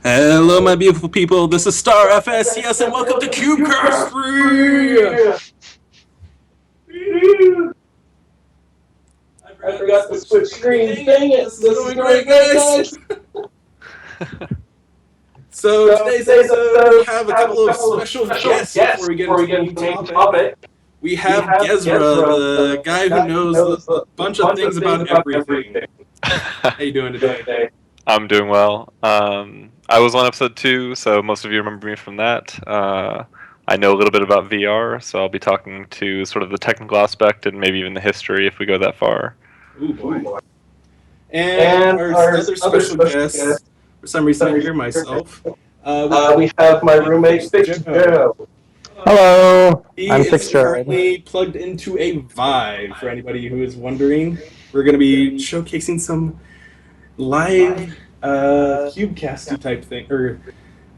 Hello, my beautiful people. This is StarFists, yes, and welcome to QUBECAST 3! I forgot to switch screens. Dang it! This is going great, guys! So, today's episode, we have a couple of special guests before we get into the main topic. We have Ghezra, the guy who knows a bunch of things about everything. How you doing today? I'm doing well. I was on episode 2, so most of you remember me from that. I know a little bit about VR, so I'll be talking to sort of the technical aspect and maybe even the history if we go that far. Ooh, boy. And our other special guest, for some reason I hear myself. We have my roommate, Fixedgerald. Hello, I'm Fixedgerald. He is currently plugged into a Vive, for anybody who is wondering. We're going to be showcasing some live QUBECAST type thing, or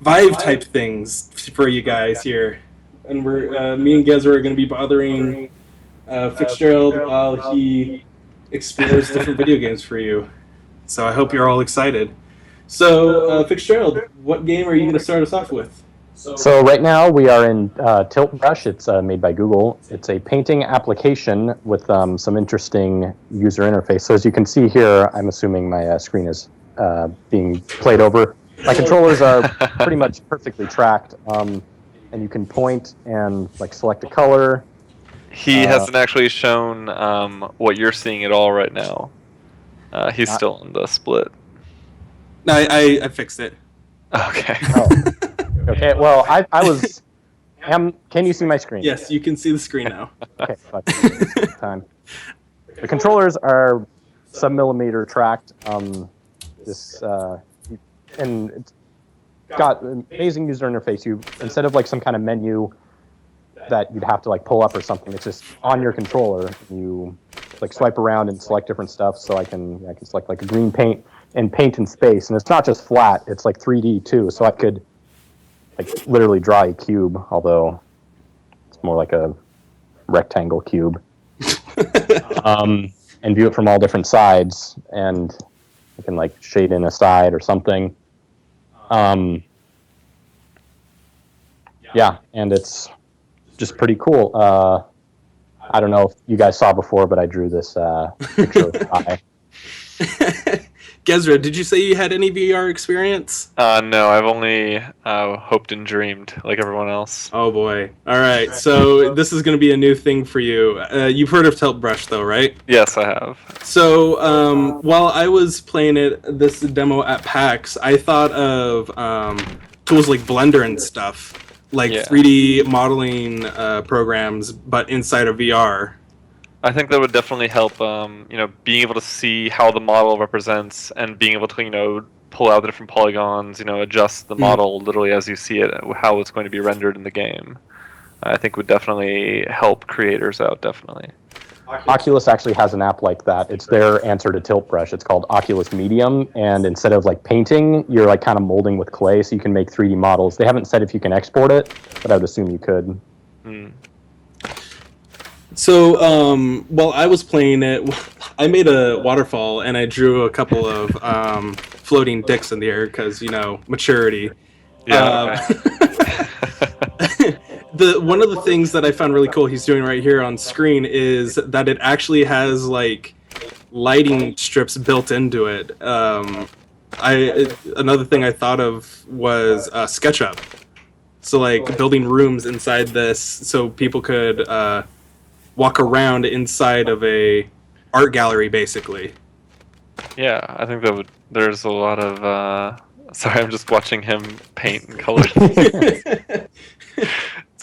Vive type things for you guys here. And we're me and Ghezra are going to be bothering Fixedgerald while he explores different video games for you. So I hope you're all excited. So, Fixedgerald, what game are you going to start us off with? So right now we are in TiltBrush. It's made by Google. It's a painting application with some interesting user interface. So as you can see here, I'm assuming my screen is being played over. My controllers are pretty much perfectly tracked, and you can point and like select a color. He hasn't actually shown what you're seeing at all right now. He's still on the split. No, I fixed it. Okay. Oh. Okay, well, I was... can you see my screen? Yes, you can see the screen now. Okay, time. The controllers are sub-millimeter tracked. And it's got an amazing user interface. You, instead of like some kind of menu that you'd have to like pull up or something, it's just on your controller. You like swipe around and select different stuff. So I can select like a green paint and paint in space, and it's not just flat; it's like 3D too. So I could like literally draw a cube, although it's more like a rectangle cube, and view it from all different sides, and I can like shade in a side or something. Yeah, and it's just pretty cool. I don't know if you guys saw before, but I drew this picture of the eye. Ghezra, did you say you had any VR experience? No, I've only hoped and dreamed like everyone else. Oh boy. Alright, so this is going to be a new thing for you. You've heard of TiltBrush though, right? Yes, I have. So, while I was playing this demo at PAX, I thought of tools like Blender and stuff, like 3D modeling programs, but inside of VR. I think that would definitely help, being able to see how the model represents and being able to, pull out the different polygons, adjust the model literally as you see it, how it's going to be rendered in the game. I think would definitely help creators out, definitely. Oculus actually has an app like that. It's their answer to TiltBrush. It's called Oculus Medium, and instead of like painting, you're like kind of molding with clay, so you can make 3D models. They haven't said if you can export it, but I would assume you could. So, while I was playing it, I made a waterfall and I drew a couple of floating dicks in the air because, maturity. Yeah. One of the things that I found really cool he's doing right here on screen is that it actually has like lighting strips built into it. Another thing I thought of was SketchUp. So like building rooms inside this so people could walk around inside of a art gallery, basically. Yeah, I think there's a lot of... sorry, I'm just watching him paint and color.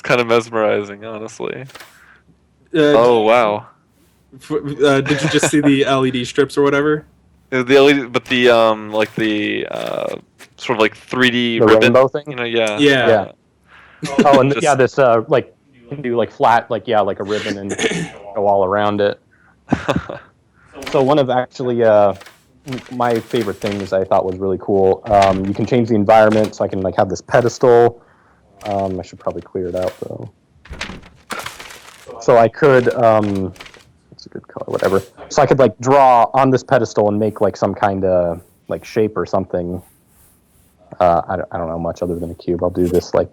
kind of mesmerizing, honestly. Uh, Wow. did you just see the LED strips or whatever? The LED, but the like the sort of like 3D The ribbon, rainbow thing? Yeah. Yeah. Oh, and Just- yeah, this like you can do like flat, like like a ribbon and go all around it. So one of actually my favorite things I thought was really cool. You can change the environment, so I can like have this pedestal. I should probably clear it out though. So I could, it's a good color, whatever. So I could like draw on this pedestal and make like some kind of like shape or something. I don't know much other than a cube. I'll do this like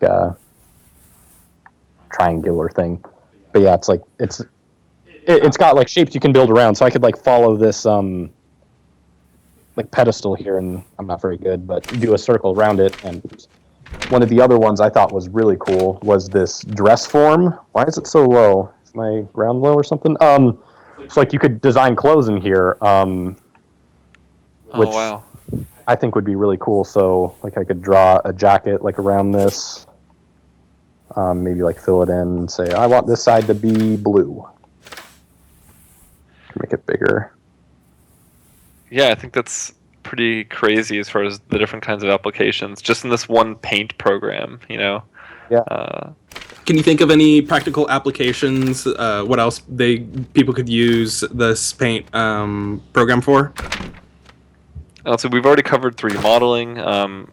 triangular thing. But yeah, it's like it's got like shapes you can build around. So I could like follow this like pedestal here, and I'm not very good, but do a circle around it. And one of the other ones I thought was really cool was this dress form. Why is it so low? Is my ground low or something? It's like you could design clothes in here, which wow. I think would be really cool. So like I could draw a jacket like around this, maybe like fill it in and say I want this side to be blue. Make it bigger. Yeah, I think that's pretty crazy as far as the different kinds of applications, just in this one paint program, Yeah. Can you think of any practical applications? What else people could use this paint program for? So we've already covered 3D modeling.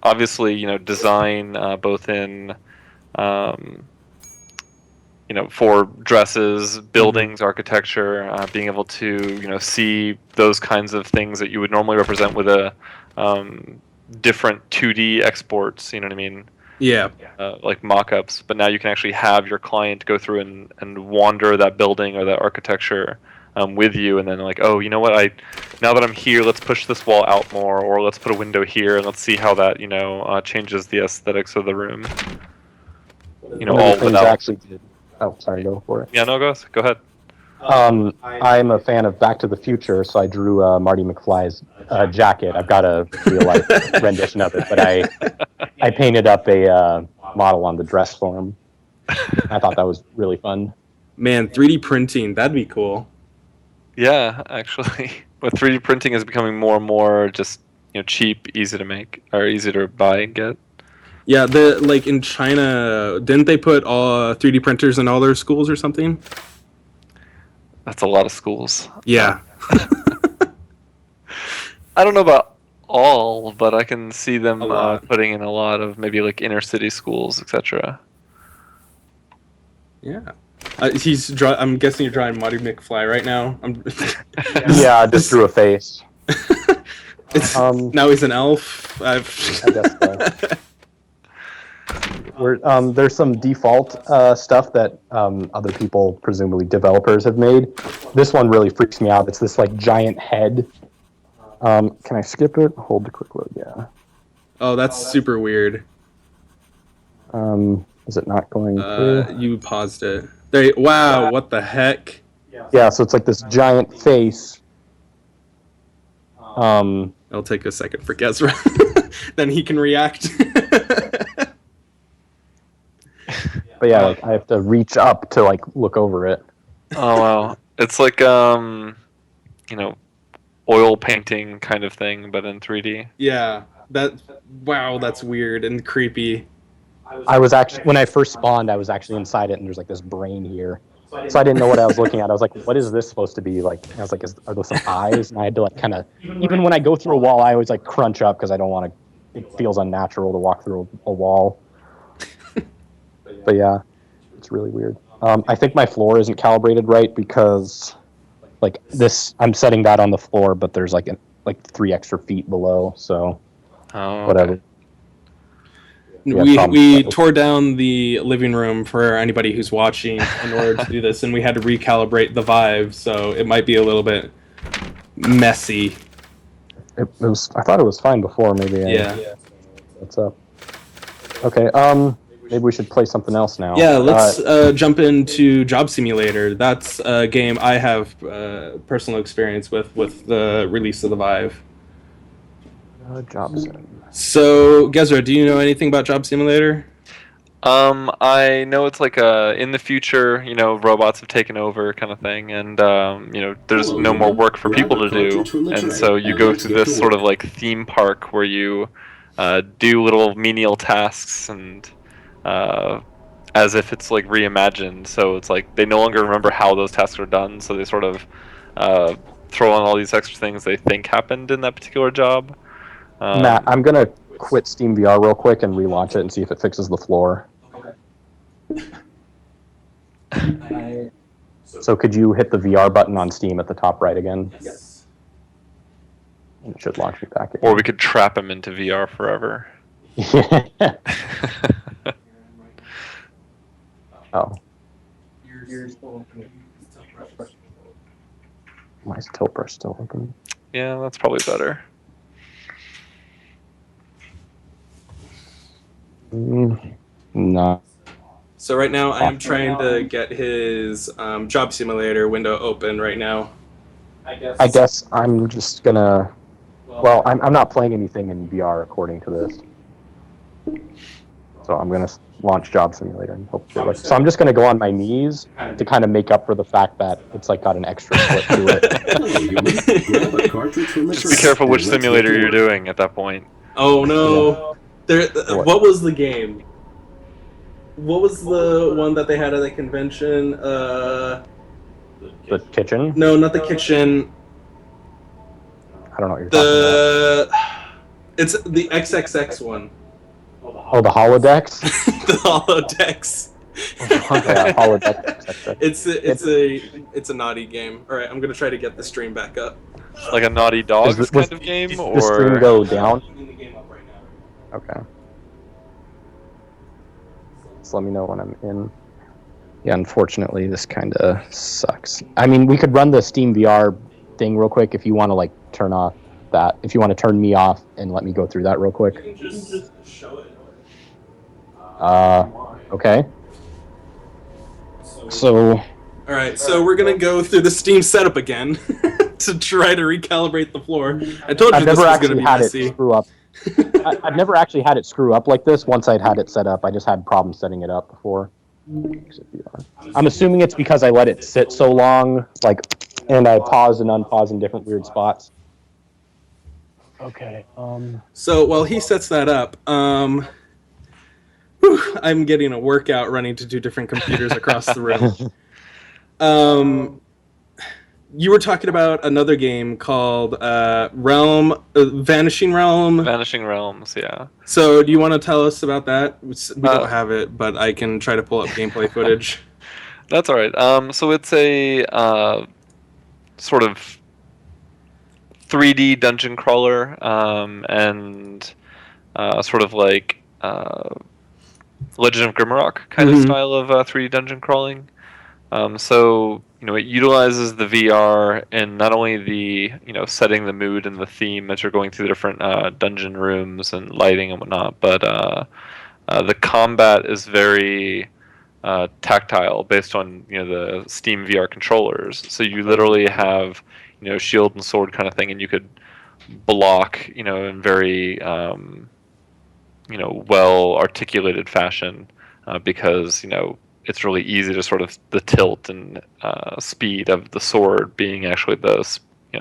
Obviously, design both in, for dresses, buildings, architecture, being able to, see those kinds of things that you would normally represent with a different 2D exports. You know what I mean? Yeah. Like mock-ups. But now you can actually have your client go through and wander that building or that architecture with you, and then like, oh, you know what? Now that I'm here, let's push this wall out more, or let's put a window here, and let's see how that changes the aesthetics of the room. One of All the things without. I actually did. Oh, sorry, go for it. Yeah, no, go ahead. I'm a fan of Back to the Future, so I drew Marty McFly's jacket. I've got a real life rendition of it, but I painted up a model on the dress form. I thought that was really fun. Man, 3D printing, that'd be cool. Yeah, actually, but 3D printing is becoming more and more just cheap, easy to make, or easy to buy and get. Yeah, like in China, didn't they put all 3D printers in all their schools or something? That's a lot of schools. Yeah. I don't know about all, but I can see them A lot. putting in a lot of maybe like inner city schools, etc. Yeah. I'm guessing you're drawing Marty McFly right now. Yeah, I just drew a face. Now he's an elf. I guess so. There's some default stuff that other people, presumably developers, have made. This one really freaks me out. It's this like giant head. Can I skip it? Hold the quick load. Yeah. Oh, that's super weird. Is it not going through? You paused it. Wow, what the heck? Yeah, so it's like this giant face. It'll take a second for Ghezra. Then he can react. But yeah, like I have to reach up to like look over it. Oh wow, it's like oil painting kind of thing, but in 3D. Yeah, wow, that's weird and creepy. I was actually, when I first spawned, I was actually inside it, and there's like this brain here. So I didn't know what I was looking at. I was like, what is this supposed to be? Like, I was like, are those some eyes? And I had to like kind of, even when I go through a wall, I always like crunch up because I don't want to, it feels unnatural to walk through a wall. But yeah, it's really weird. I think my floor isn't calibrated right because like this, I'm setting that on the floor, but there's like 3 extra feet below. So whatever. Okay. We tore down the living room for anybody who's watching in order to do this, and we had to recalibrate the Vive, so it might be a little bit messy. It was. I thought it was fine before. Maybe. Yeah. What's up? Okay. Maybe we should play something else now. Yeah, let's jump into Job Simulator. That's a game I have personal experience with the release of the Vive. Job Sim. So, Ghezra, do you know anything about Job Simulator? I know it's like in the future, robots have taken over kind of thing, and there's no more work for people to do, and so you go through this sort of like theme park where you do little menial tasks and as if it's like reimagined. So it's like they no longer remember how those tasks are done, so they sort of uh, throw on all these extra things they think happened in that particular job. Matt, I'm gonna quit Steam VR real quick and relaunch it and see if it fixes the floor. So could you hit the VR button on Steam at the top right again? Yes. It should launch me back. Or we could trap him into VR forever. Oh. Why is tilt brush still open? Yeah, that's probably better. No. So right now I am trying to get his job simulator window open right now. I guess I'm just gonna. Well, I'm not playing anything in VR according to this, so I'm gonna launch Job Simulator and hopefully. So I'm just gonna go on my knees to kind of make up for the fact that it's like got an extra split to it. Just be careful which simulator you're doing at that point. Oh no! What was the game? What was the one that they had at the convention? The kitchen? No, not the kitchen. I don't know what you're talking about. It's the XXX one. Oh, the holodecks. The holodecks. Yeah, holodecks. It's a naughty game. All right, I'm gonna try to get the stream back up. Like a Naughty Dogs kind of game, the stream or go down? Okay. Just let me know when I'm in. Yeah, unfortunately, this kind of sucks. I mean, we could run the Steam VR thing real quick if you want to like turn off that. If you want to turn me off and let me go through that real quick. You can just show it. Okay. So. All right, so we're gonna go through the Steam setup again to try to recalibrate the floor. I told you I've this never was gonna actually be had messy. it screw up. I've never actually had it screw up like this. Once I'd had it set up, I just had problems setting it up before. I'm assuming it's because I let it sit so long, and I paused and unpaused in different weird spots. Okay. So while he sets that up, I'm getting a workout running to 2 different computers across the room. You were talking about another game called Vanishing Realm. Vanishing Realms, yeah. So do you want to tell us about that? We don't have it, but I can try to pull up gameplay footage. That's all right. So it's a sort of 3D dungeon crawler, and sort of like Legend of Grimrock kind of style of 3D dungeon crawling. So it utilizes the VR in not only the setting the mood and the theme as you're going through the different dungeon rooms and lighting and whatnot, but the combat is very tactile based on the Steam VR controllers. So you literally have shield and sword kind of thing, and you could block in very well articulated fashion because it's really easy to sort of the tilt and speed of the sword being actually the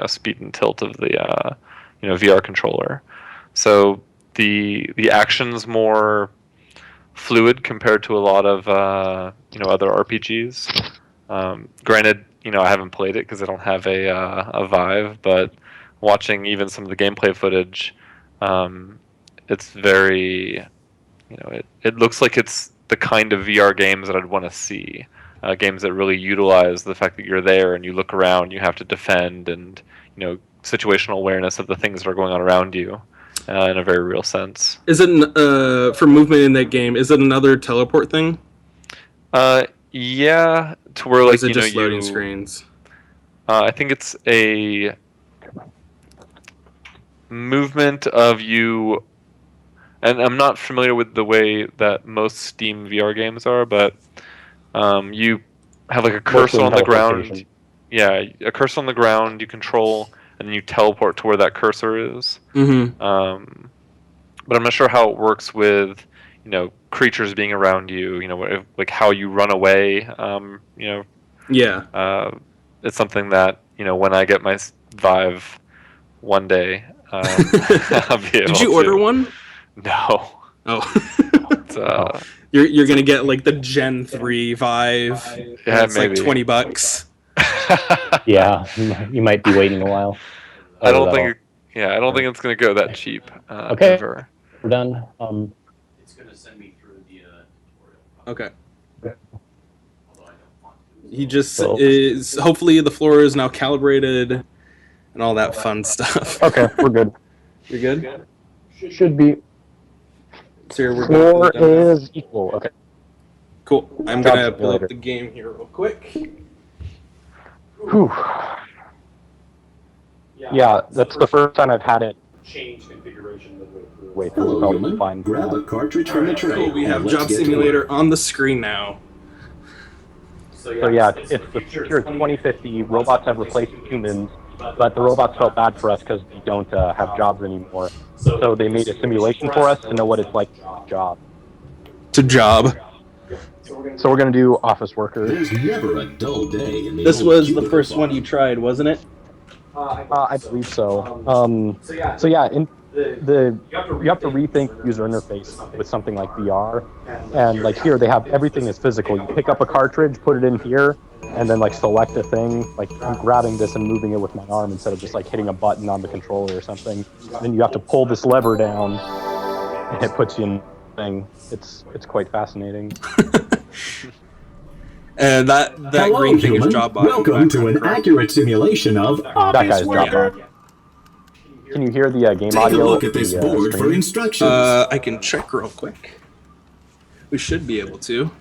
speed and tilt of the VR controller. So the action's more fluid compared to a lot of other RPGs. Granted, I haven't played it because I don't have a Vive, but watching even some of the gameplay footage, it's very it looks like it's the kind of VR games that I'd want to see. Games that really utilize the fact that you're there and you look around, you have to defend, and situational awareness of the things that are going on around you in a very real sense. Is it for movement in that game? Is it another teleport thing? Yeah, to where Or is it just loading screens? I think it's a movement of you. And I'm not familiar with the way that most Steam VR games are, but you have like a cursor on the ground. Yeah, a cursor on the ground you control, and then you teleport to where that cursor is. Mm-hmm. But I'm not sure how it works with creatures being around you, like how you run away. Yeah. It's something that when I get my Vive one day, I'll be able Did you to. order one? No. Oh. It's, You're gonna get like the Gen 3 Vive. Yeah, it's like maybe. $20. Yeah, you might be waiting a while. I don't think. I don't think it's gonna go that cheap. Okay. Ever. We're done. It's going to send me through the tutorial. Okay. Although I don't want to. He just So- is. Hopefully, the floor is now calibrated and all that fun stuff. Okay, we're good. You're good. Should be. So we're Floor good. is equal. Okay. Cool. I'm Job gonna pull up simulator. the game here real quick. Whew. Yeah, that's the first time I've had it Change configuration midway through. way through. Hello, so human. fine. Grab a cartridge from the tray. Cool. We and have let's Job get to Simulator work. on the screen now. So yeah, it's the future of 2050. Robots have replaced humans, but the robots felt bad for us because we don't have jobs anymore. So they made a simulation for us to know what it's like to have a job. To job. So we're gonna do office workers. There's never a dull day in the This old was the cubicle first one farm. you tried, wasn't it? I believe so. So yeah, you have to rethink user interface with something like VR, and like here they have everything is physical. You pick up a cartridge, put it in here, and then like select a thing. Like I'm grabbing this and moving it with my arm instead of just like hitting a button on the controller or something. Then you have to pull this lever down, and it puts you in the thing. It's quite fascinating. And that Hello, green thing is human. JobBot. Welcome to an accurate simulation of That office guy's worker. JobBot. Can you hear the game Take a audio? look at this of the, board for screen? instructions. I can check real quick. We should be able to.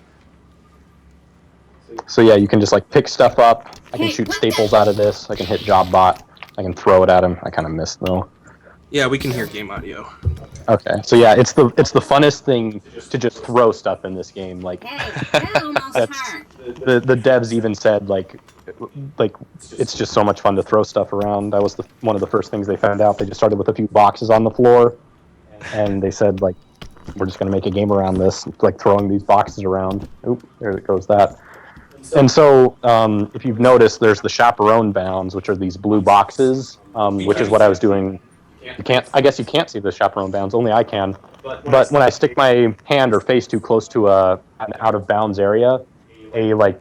So yeah, you can just like pick stuff up. I can shoot staples out of this. I can hit JobBot. I can throw it at him. I kind of missed though. Yeah, we can hear game audio. Okay, so yeah, it's the funnest thing to just throw stuff in this game. Like Hey, that almost that's hurt. the devs even said like it's just so much fun to throw stuff around. That was one of the first things they found out. They just started with a few boxes on the floor, and they said like we're just gonna make a game around this, like throwing these boxes around. Oop, there it goes that. And so, if you've noticed, there's the chaperone bounds, which are these blue boxes, which is what I was doing. I guess you can't see the chaperone bounds. Only I can. But when I stick my hand or face too close to an out of bounds area, a like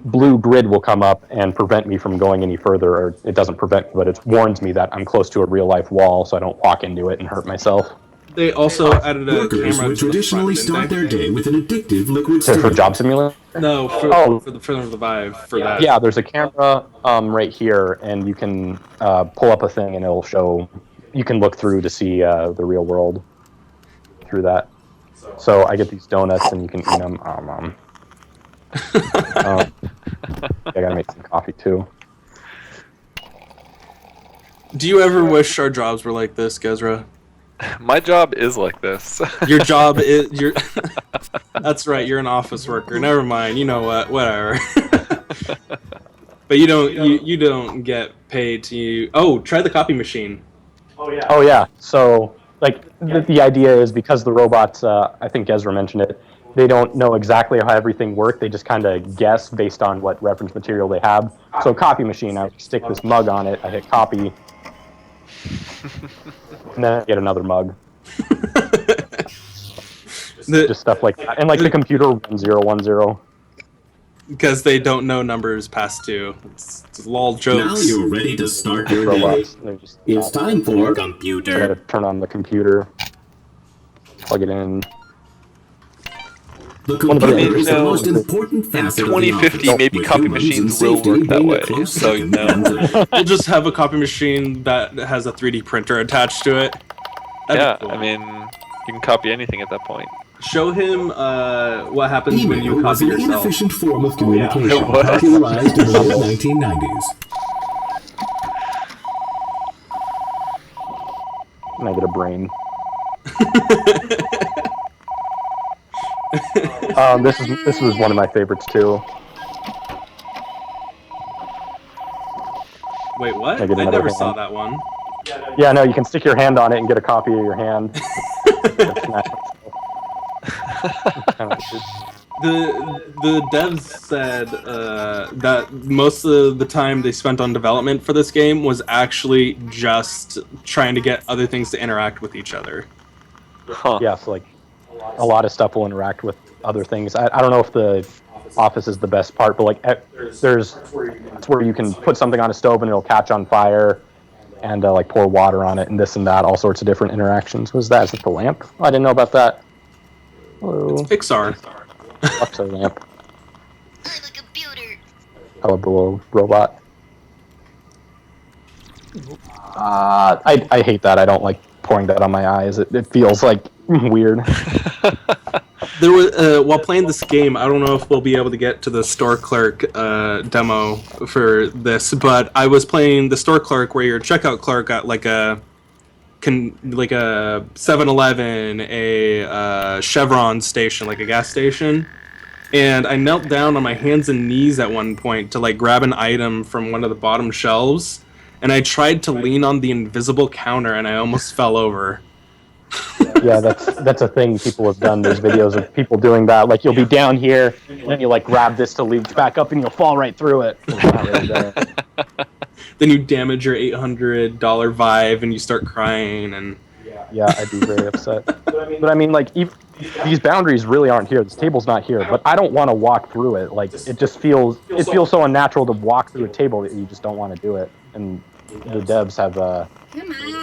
blue grid will come up and prevent me from going any further. Or it doesn't prevent me, but it warns me that I'm close to a real life wall, so I don't walk into it and hurt myself. They also added a Workers camera would to the traditionally front, start didn't their day with an addictive liquid For stimulant. Job Simulator? they? No, for the Vive for that. Yeah, there's a camera right here, and you can pull up a thing, and it'll show. You can look through to see the real world through that. So I get these donuts, and you can eat them. I gotta make some coffee too. Do you ever wish our jobs were like this, Ghezra? My job is like this. Your job is your. That's right. You're an office worker. Never mind. You know what? Whatever. But you don't get paid to. Oh, try the copy machine. Oh yeah. So like the idea is because the robots, I think Ghezra mentioned it. They don't know exactly how everything works. They just kind of guess based on what reference material they have. So copy machine, I stick this mug on it. I hit copy. And then I get another mug. Just stuff like that. And like the computer 1010. Because they don't know numbers past 2. It's lol Now jokes. you're ready to start your day. Robots. They're just It's time for I computer. gotta turn on the computer. Plug it in. The One of the computer things is the now, most important In facet of the 2050, office, maybe with copy humans and machines will safety work that being a way. close So you second. know. We'll just have a copy machine that has a 3D printer attached to it. That'd Yeah, be cool. I mean, you can copy anything at that point. Show him what happens when you Email was copy an yourself. inefficient form of communication, It was. popularized in the mid-1990s. And I get a brain. This was one of my favorites too. Wait, what? I I get another never hand. saw that one. Yeah, no, you can stick your hand on it and get a copy of your hand. Kinda like it. The devs said that most of the time they spent on development for this game was actually just trying to get other things to interact with each other. Huh. Yeah, so like a lot of stuff will interact with other things. I don't know if the office is the best part, but like there's it's where you can put something on a stove and it'll catch on fire, and like pour water on it and this and that, all sorts of different interactions. What's that? Is it the lamp? Oh, I didn't know about that. Hello. It's Pixar. Alexa lamp. Or the computer. Hello, below robot. I hate that. I don't like pouring that on my eyes. It feels like weird. There was while playing this game, I don't know if we'll be able to get to the store clerk demo for this, but I was playing the store clerk where you're a checkout clerk at like a 7-Eleven, a Chevron station, like a gas station. And I knelt down on my hands and knees at one point to like grab an item from one of the bottom shelves, and I tried to lean on the invisible counter and I almost fell over. Yeah, that's a thing people have done. There's videos of people doing that. Like you'll be down here, and then you like grab this to leap back up, and you'll fall right through it. It's not really there. Then you damage your $800 Vive and you start crying and Yeah, I'd be very upset. But I mean, like these boundaries really aren't here. This table's not here, but I don't want to walk through it. Like it feels so unnatural to walk through a table that you just don't want to do it. And the devs have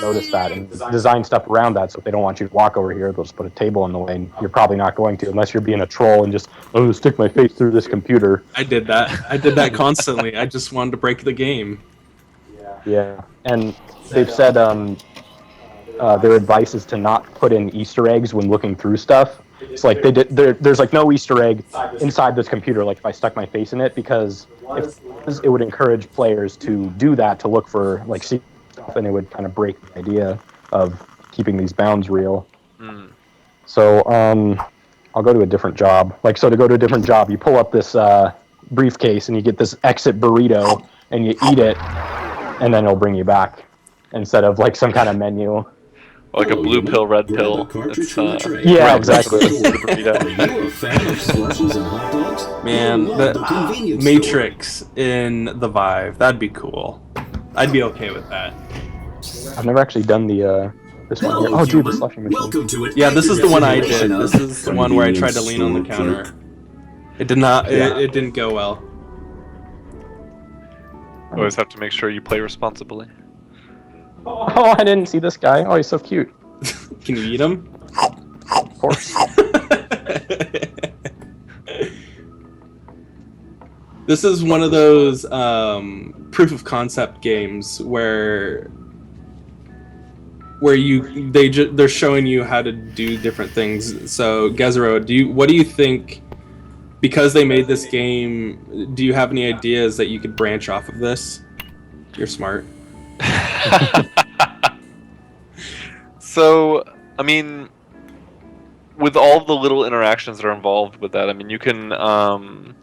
noticed that and designed stuff around that. So if they don't want you to walk over here, they'll just put a table in the way. And you're probably not going to, unless you're being a troll and just stick my face through this computer. I did that constantly. I just wanted to break the game. Yeah, and they've said their advice is to not put in Easter eggs when looking through stuff. It's like there's like no Easter egg inside this computer. Like if I stuck my face in it, because it would encourage players to do that, to look for like secret stuff, and it would kind of break the idea of keeping these bounds real. So I'll go to a different job. Like so, to go to a different job, you pull up this briefcase and you get this exit burrito and you eat it, and then it'll bring you back instead of like some kind of menu. Like a blue pill, red pill. It's, Yeah, exactly. Are you a fan of slushes and hot dogs? Man, Well, the convenience Matrix in the Vive, that'd be cool. I'd be okay with that. I've never actually done the this one here. Hello, Oh, dude, the human. slushing machine. Welcome to it. Yeah, this is the one I did. Of This is the one where I tried to lean on the convenience counter. store It did not. Yeah. It didn't go well. Always have to make sure you play responsibly. Oh, I didn't see this guy. Oh, he's so cute. Can you eat them? Of course. This is one of those proof of concept games where they're showing you how to do different things. So Ghezra, what do you think? Because they made this game, do you have any ideas that you could branch off of this? You're smart. So, I mean, with all the little interactions that are involved with that, I mean, you can, one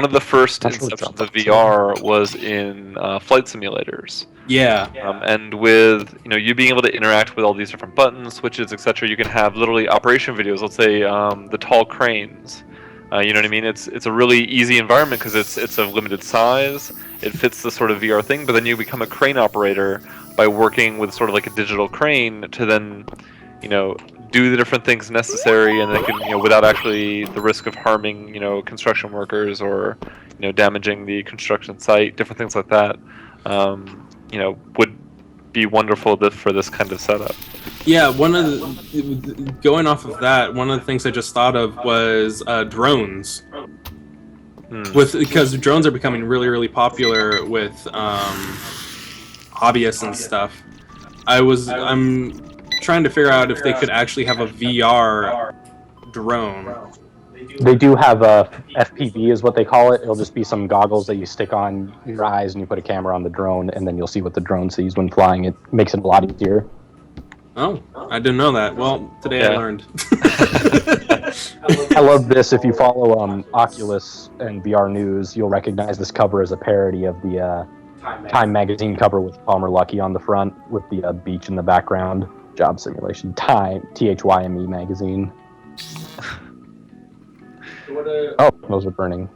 of the first inceptions of VR was in flight simulators. Yeah. And with you being able to interact with all these different buttons, switches, etc., you can have literally operation videos. Let's say the tall cranes. You know what I mean? It's a really easy environment because it's of limited size. It fits the sort of VR thing, but then you become a crane operator by working with sort of like a digital crane to then, do the different things necessary, and they can, without actually the risk of harming, construction workers or, damaging the construction site, different things like that. Would be wonderful for this kind of setup. Yeah, going off of that, one of the things I just thought of was drones. Because drones are becoming really, really popular with hobbyists and stuff. I'm trying to figure out if they could actually have a VR drone. They do have a FPV is what they call it. It'll just be some goggles that you stick on your eyes and you put a camera on the drone, and then you'll see what the drone sees when flying. It makes it a lot easier. Oh, I didn't know that. Well, today I learned. I love this. If you follow Oculus and VR News, you'll recognize this cover as a parody of the Time magazine cover with Palmer Luckey on the front with the beach in the background. Job simulation. Time, THYME magazine. Oh, those are burning.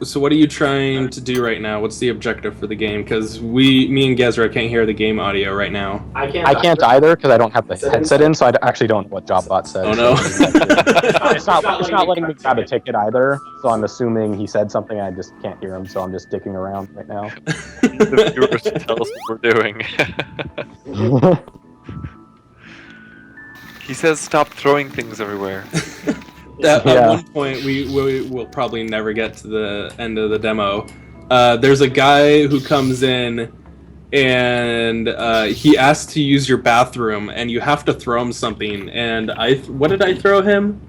So what are you trying to do right now? What's the objective for the game? Because me and Ghezra can't hear the game audio right now. I can't either because I don't have the headset in, so I actually don't know what JobBot said. Oh no. It's not letting me grab a ticket either, so I'm assuming he said something. I just can't hear him, so I'm just dicking around right now. The viewers to tell us what we're doing. He says stop throwing things everywhere. At Yeah. one point, we will probably never get to the end of the demo. There's a guy who comes in, and he asks to use your bathroom, and you have to throw him something. And what did I throw him?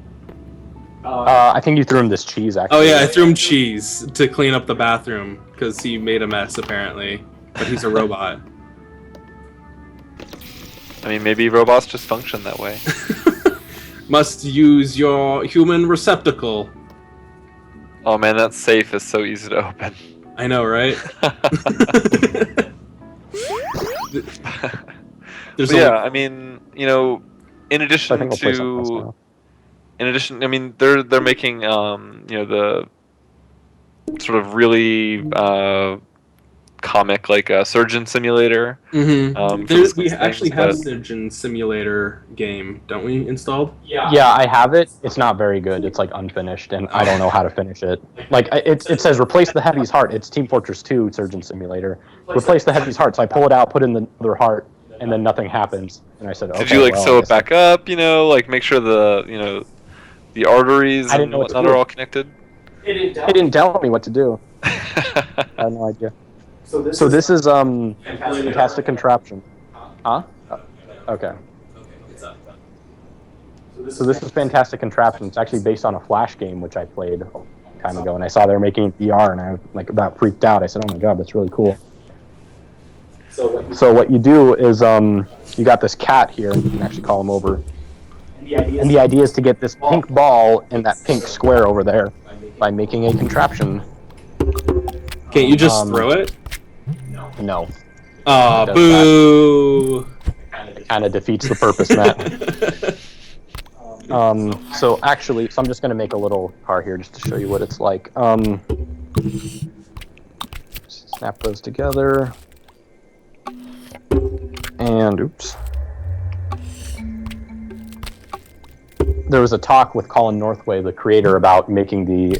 I think you threw him this cheese, actually. Oh yeah, I threw him cheese to clean up the bathroom because he made a mess apparently. But he's a robot. I mean, maybe robots just function that way. Must use your human receptacle. Oh man, that safe is so easy to open. I know, right? There's But yeah, I mean, in I addition think we'll play something else to, now. I mean, they're making, the sort of really comic like a surgeon simulator. Mm-hmm. For this We thing, actually have a but- Surgeon Simulator game, don't we, installed? Yeah, I have it. It's not very good. It's like unfinished, and I don't know how to finish it. Like it says, replace the Heavy's heart. It's Team Fortress 2 Surgeon Simulator. Replace the Heavy's heart. So I pull it out, put in the other heart, and then nothing happens. And I said, okay. Did you well, sew I it guess- back up? Like make sure the arteries I didn't and know what to whatnot do. are all connected. It didn't tell me what to do. I had no idea. So this is fantastic contraption. Huh? Okay. So this is fantastic contraption. It's actually based on a Flash game which I played a long time ago, and I saw they were making VR, and I was like about freaked out. I said, "Oh my god, that's really cool." So what you do is you got this cat here, and you can actually call him over. And the idea is to get this pink ball in that pink square over there by making a contraption. Can't you just throw it? No. Aw, Does boo! It kind of defeats the purpose, Matt. So I'm just going to make a little car here just to show you what it's like. Snap those together. And, oops. There was a talk with Colin Northway, the creator, about making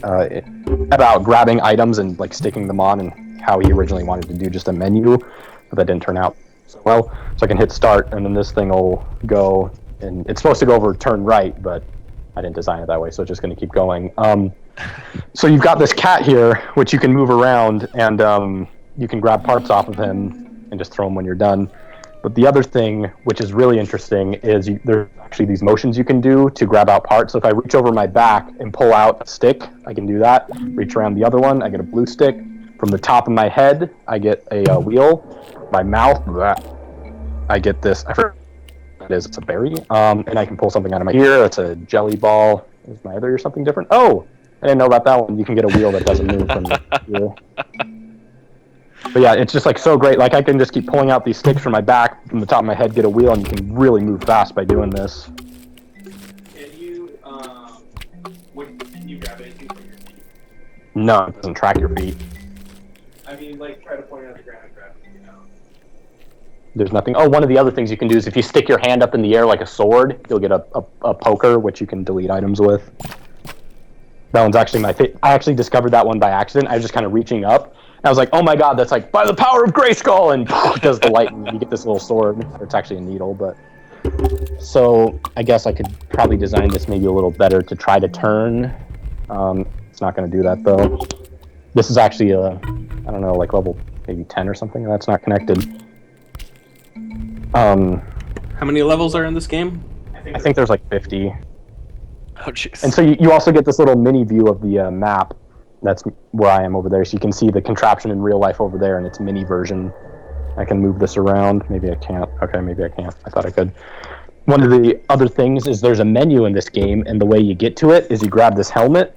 about grabbing items and like sticking them on, and how he originally wanted to do just a menu, but that didn't turn out so well. So I can hit start, and then this thing will go, and it's supposed to go over turn right, but I didn't design it that way, so it's just going to keep going. So you've got this cat here, which you can move around, and you can grab parts off of him and just throw them when you're done. But the other thing, which is really interesting, is there's actually these motions you can do to grab out parts. So if I reach over my back and pull out a stick, I can do that. Reach around the other one, I get a blue stick. From the top of my head, I get a wheel. My mouth, I get this. I forget what it is. It's a berry. And I can pull something out of my ear. It's a jelly ball. Is my other ear something different? Oh, I didn't know about that one. You can get a wheel that doesn't move from the ear. But yeah, it's just like so great. Like I can just keep pulling out these sticks from my back, from the top of my head, get a wheel, and you can really move fast by doing this. Can you grab anything from your feet? No, it doesn't track your feet. I mean, like, try to point out the ground and grab it, There's nothing. Oh, one of the other things you can do is if you stick your hand up in the air like a sword, you'll get a poker, which you can delete items with. That one's actually my favorite. I actually discovered that one by accident. I was just kind of reaching up. And I was like, oh my god, that's like, by the power of Grayskull! And it does the lightning. You get this little sword. It's actually a needle, but... So, I guess I could probably design this maybe a little better to try to turn. It's not going to do that, though. This is actually I don't know, like level maybe 10 or something. That's not connected. How many levels are in this game? I think there's like 50. Oh jeez. And so you also get this little mini view of the map. That's where I am over there. So you can see the contraption in real life over there in its mini version. I can move this around. Maybe I can't. Okay, maybe I can't. I thought I could. One of the other things is there's a menu in this game, and the way you get to it is you grab this helmet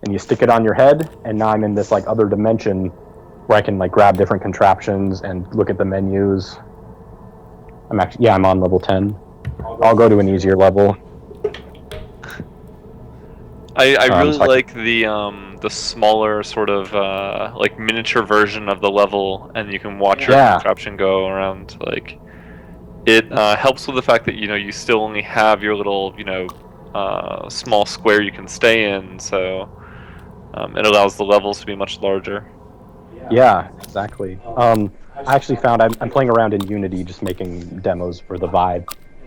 and you stick it on your head, and now I'm in this like other dimension where I can like grab different contraptions and look at the menus. I'm on level 10. I'll go to an easier level. I really so I like the smaller sort of like miniature version of the level, and you can watch your Yeah. contraption go around. Like it helps with the fact that you still only have your little small square you can stay in, so it allows the levels to be much larger. Yeah, exactly. I actually found I'm playing around in Unity, just making demos for the Vive,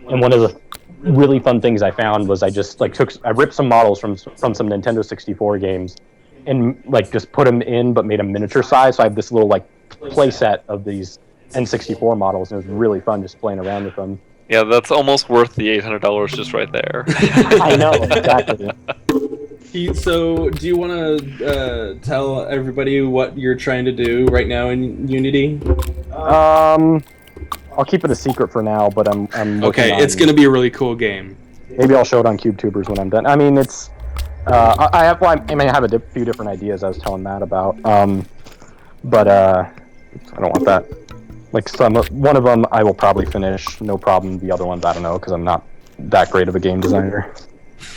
and one of the really fun things I found was I just like I ripped some models from some Nintendo 64 games, and like just put them in, but made them miniature size. So I have this little like play set of these N64 models, and it was really fun just playing around with them. Yeah, that's almost worth the $800 just right there. I know, exactly. So, do you want to tell everybody what you're trying to do right now in Unity? I'll keep it a secret for now, but I'm working Okay, on, it's going to be a really cool game. maybe I'll show it on QubeTubers when I'm done. I mean, it's I have a few different ideas I was telling Matt about. But I don't want that. Like one of them I will probably finish, no problem. The other ones I don't know because I'm not that great of a game designer.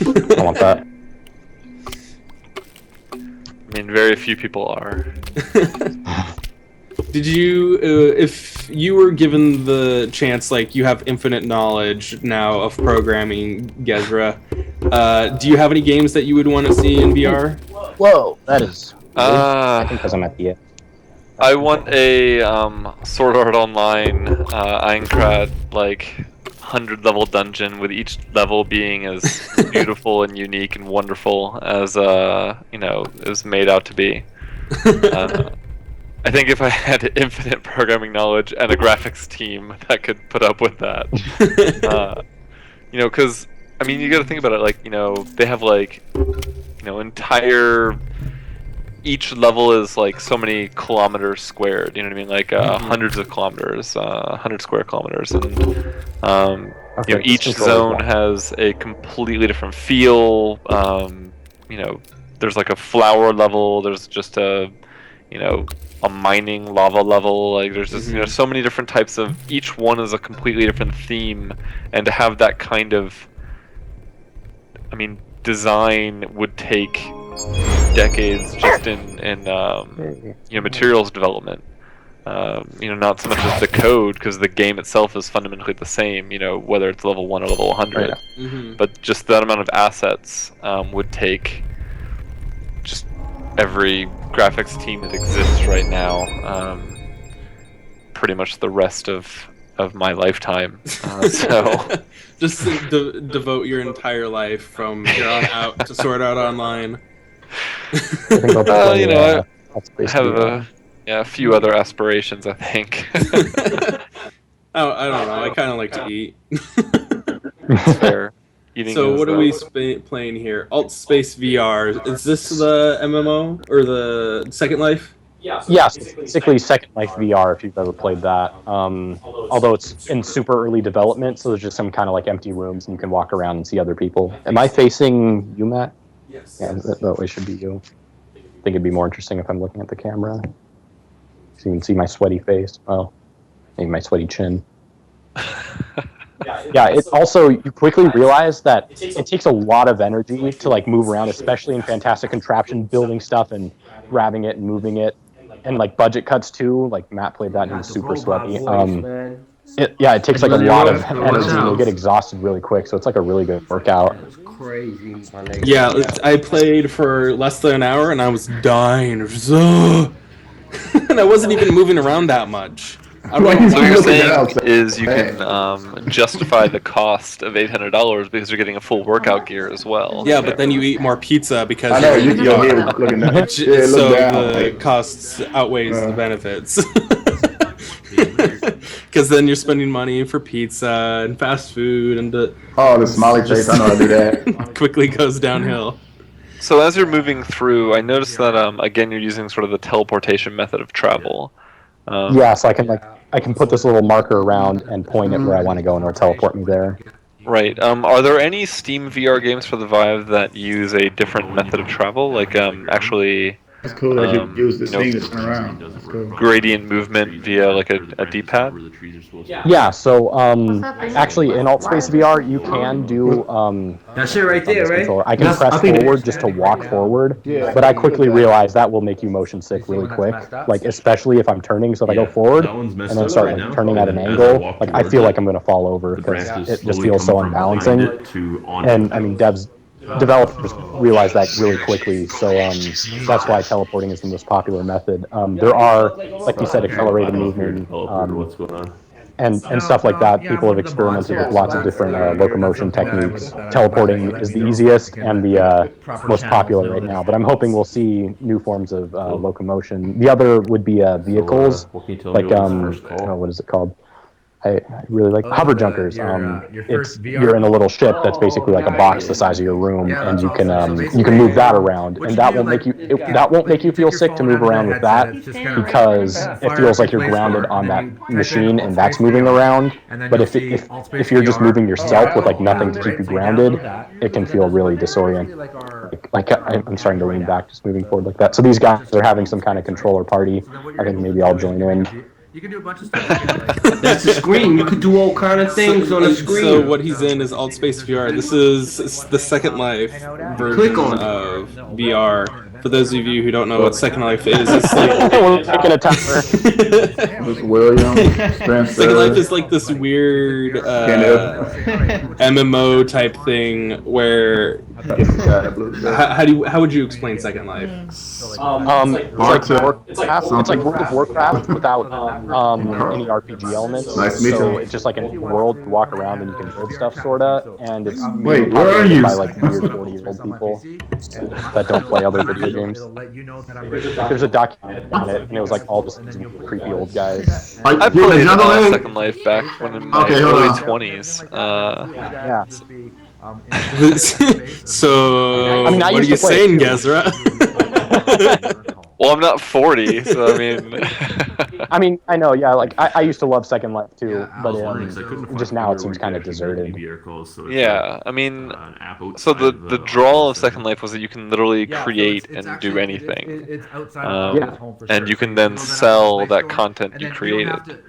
I don't want that. I mean, very few people are. Did you, if you were given the chance, like you have infinite knowledge now of programming, Ghezra, do you have any games that you would want to see in VR? Whoa, that is. I think because I'm at the end. I want a Sword Art Online Aincrad like 100-level dungeon with each level being as beautiful and unique and wonderful as is made out to be. I think if I had infinite programming knowledge and a graphics team that could put up with that, because I mean you got to think about it. Like they have like entire. Each level is like so many kilometers squared. You know what I mean? Like hundreds of kilometers, 100 square kilometers, and each zone has a completely different feel. There's like a flower level. There's just a mining lava level. Like there's just so many different types of. Each one is a completely different theme, and to have that kind of, design would take decades just in materials development. Not so much as the code, because the game itself is fundamentally the same. Whether it's level 1 or level 100, but just that amount of assets would take just every graphics team that exists right now. Pretty much the rest of my lifetime. So. Just devote your entire life from here on out to Sword Art Online. I have a few other aspirations, I think. Oh, I don't know. I kind of like to eat. It's fair. So what are we playing here? Alt Space VR. Is this the MMO or the Second Life? Yes, it's basically Second Life VR if you've ever played that. Although it's in super early development, so there's just some kind of like empty rooms and you can walk around and see other people. Am I facing you, Matt? Yes. Yeah, that way should be you. I think it'd be more interesting if I'm looking at the camera. So you can see my sweaty face. Oh, maybe my sweaty chin. Yeah, it also, you quickly realize that it takes a lot of energy to like move around, especially in Fantastic Contraption, building stuff and grabbing it and moving it. And like budget cuts too, like Matt played that and he was super sweaty. It takes like a lot of energy and you'll get exhausted really quick, so it's like a really good workout. Crazy. Yeah, I played for less than an hour and I was dying. And I wasn't even moving around that much. So what you're saying is you can justify the cost of $800 because you're getting a full workout gear as well. Yeah, but then you eat more pizza because I know, you're here looking at so yeah, look down, the like, costs outweighs the benefits. Because then you're spending money for pizza and fast food, and the smiley face, I know I do that. quickly goes downhill. So as you're moving through, I noticed that again you're using sort of the teleportation method of travel. Yeah, so I can put this little marker around and point it where I want to go and it'll teleport me there. Right. Are there any Steam VR games for the Vive that use a different method of travel? Like actually It's cool that you use this you know, thing to turn around. That's cool. gradient movement via like a D-pad. Yeah, so actually in AltSpace VR you can do That shit right there, right? controller. I can press forward just to walk forward, but I quickly realized that will make you motion sick really quick. Like especially if I'm turning, so if I go forward and then start like turning at an angle, like I feel like I'm gonna fall over because it just feels so unbalancing. And I mean developers realize that really quickly, so that's why teleporting is the most popular method. There are, like you said, accelerated movement and stuff like that. People have experimented with lots of different locomotion techniques. Teleporting is the easiest and the most popular right now, but I'm hoping we'll see new forms of locomotion. The other would be vehicles, like what is it called? I really like hover junkers. You're in a little ship that's basically like a box the size of your room, and you can move that around, and that won't make you feel sick to move around with that because it feels like you're grounded on that machine and that's moving around. But if you're just moving yourself with like nothing to keep you grounded, it can feel really disorienting. Like I'm starting to lean back, just moving forward like that. So these guys are having some kind of controller party. I think maybe I'll join in. You can do a bunch of stuff. That's the screen. You could do all kind of things on the screen. So what he's in is AltSpace VR. This is the Second Life version of VR. For those of you who don't know what Second Life is, it's like we're making a timer. Second Life is like this weird MMO type thing where how would you explain Second Life? It's like World of Warcraft without any RPG elements. Nice to meet so you. it's just like a world to walk around and you can build stuff, sorta. And it's Wait, where are you? by like weird 40-year-old people that don't play other video games. There's a documentary on it, and it was like all just creepy old guys. I played Second Life back when in my early 20s. Yeah. So, I mean, what are you saying, Ghezra? Well, I'm not 40, so I mean... I mean, I know, yeah, like, I used to love Second Life too, but just now it seems kind of deserted. Yeah, I mean, so the draw of Second Life was that you can literally create and do anything. And you can then sell that content you created.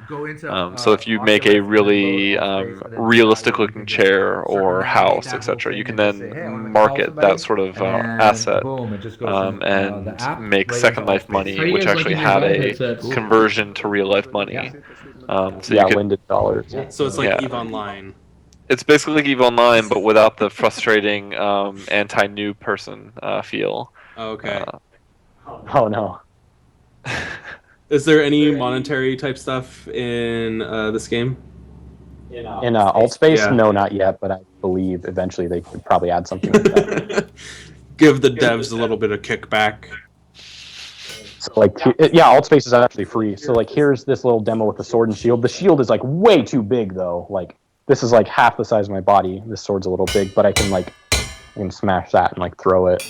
So if you make a really realistic looking chair or house, etc., you can then market that sort of asset and make Second Life money, which actually had a conversion to real life money. So yeah, Linden dollars. So it's like EVE Online. It's basically like EVE Online, but without the frustrating anti-new person feel. Okay. Oh no. Is there any monetary type stuff in this game? In AltSpace? Yeah. No, not yet, but I believe eventually they could probably add something like that. Give the devs a little bit of kickback. So like, yeah, AltSpace is actually free. So like, here's this little demo with the sword and shield. The shield is like way too big though. Like, this is like half the size of my body. This sword's a little big, but I can smash that and like throw it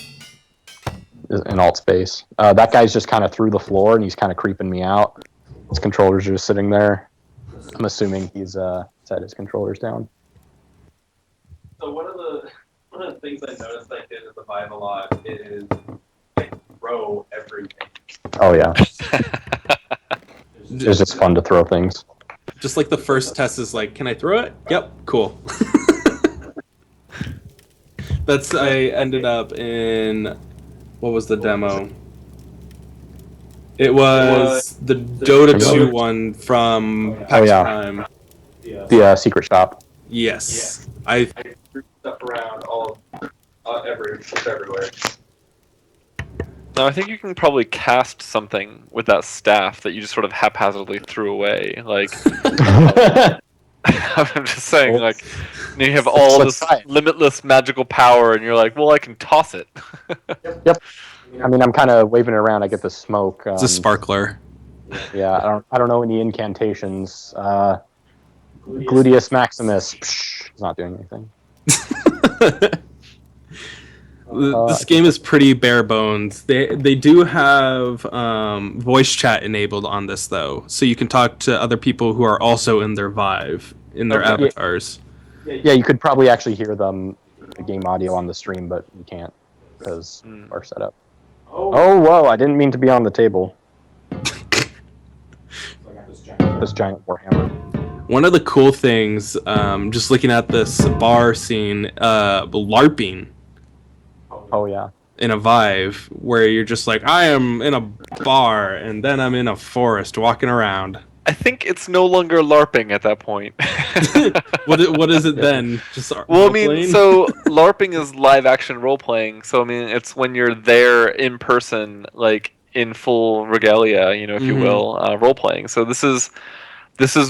in AltSpace. That guy's just kind of through the floor and he's kind of creeping me out. His controllers are just sitting there. I'm assuming he's set his controllers down. So one of the things I noticed I did at the Vive a lot is I throw everything. Oh yeah. It's just fun to throw things. Just like the first test is like, can I throw it? Yep, cool. I ended up in, what was the demo? It was the Dota 2 one from PAX Prime. The secret shop. Yes. Yeah. I threw stuff around everywhere. No, I think you can probably cast something with that staff that you just sort of haphazardly threw away. Like, I'm just saying, like, you have all this limitless magical power, and you're like, well, I can toss it. Yep. I mean, I'm kind of waving it around. I get the smoke. It's a sparkler. Yeah, I don't know any incantations. Gluteus Maximus. Psh, it's not doing anything. This game is pretty bare bones. They do have voice chat enabled on this though, so you can talk to other people who are also in their Vive, in their avatars. Yeah, you could probably actually hear them, the game audio on the stream, but you can't because our setup. Oh, whoa! I didn't mean to be on the table. This giant warhammer. One of the cool things, just looking at this bar scene, LARPing Oh yeah. in a Vive, where you're just like, I am in a bar, and then I'm in a forest walking around. I think it's no longer LARPing at that point. What is it then? Just Well, I mean, role-playing? so LARPing is live action role playing. So I mean, it's when you're there in person, like in full regalia, if you will, role playing. So this is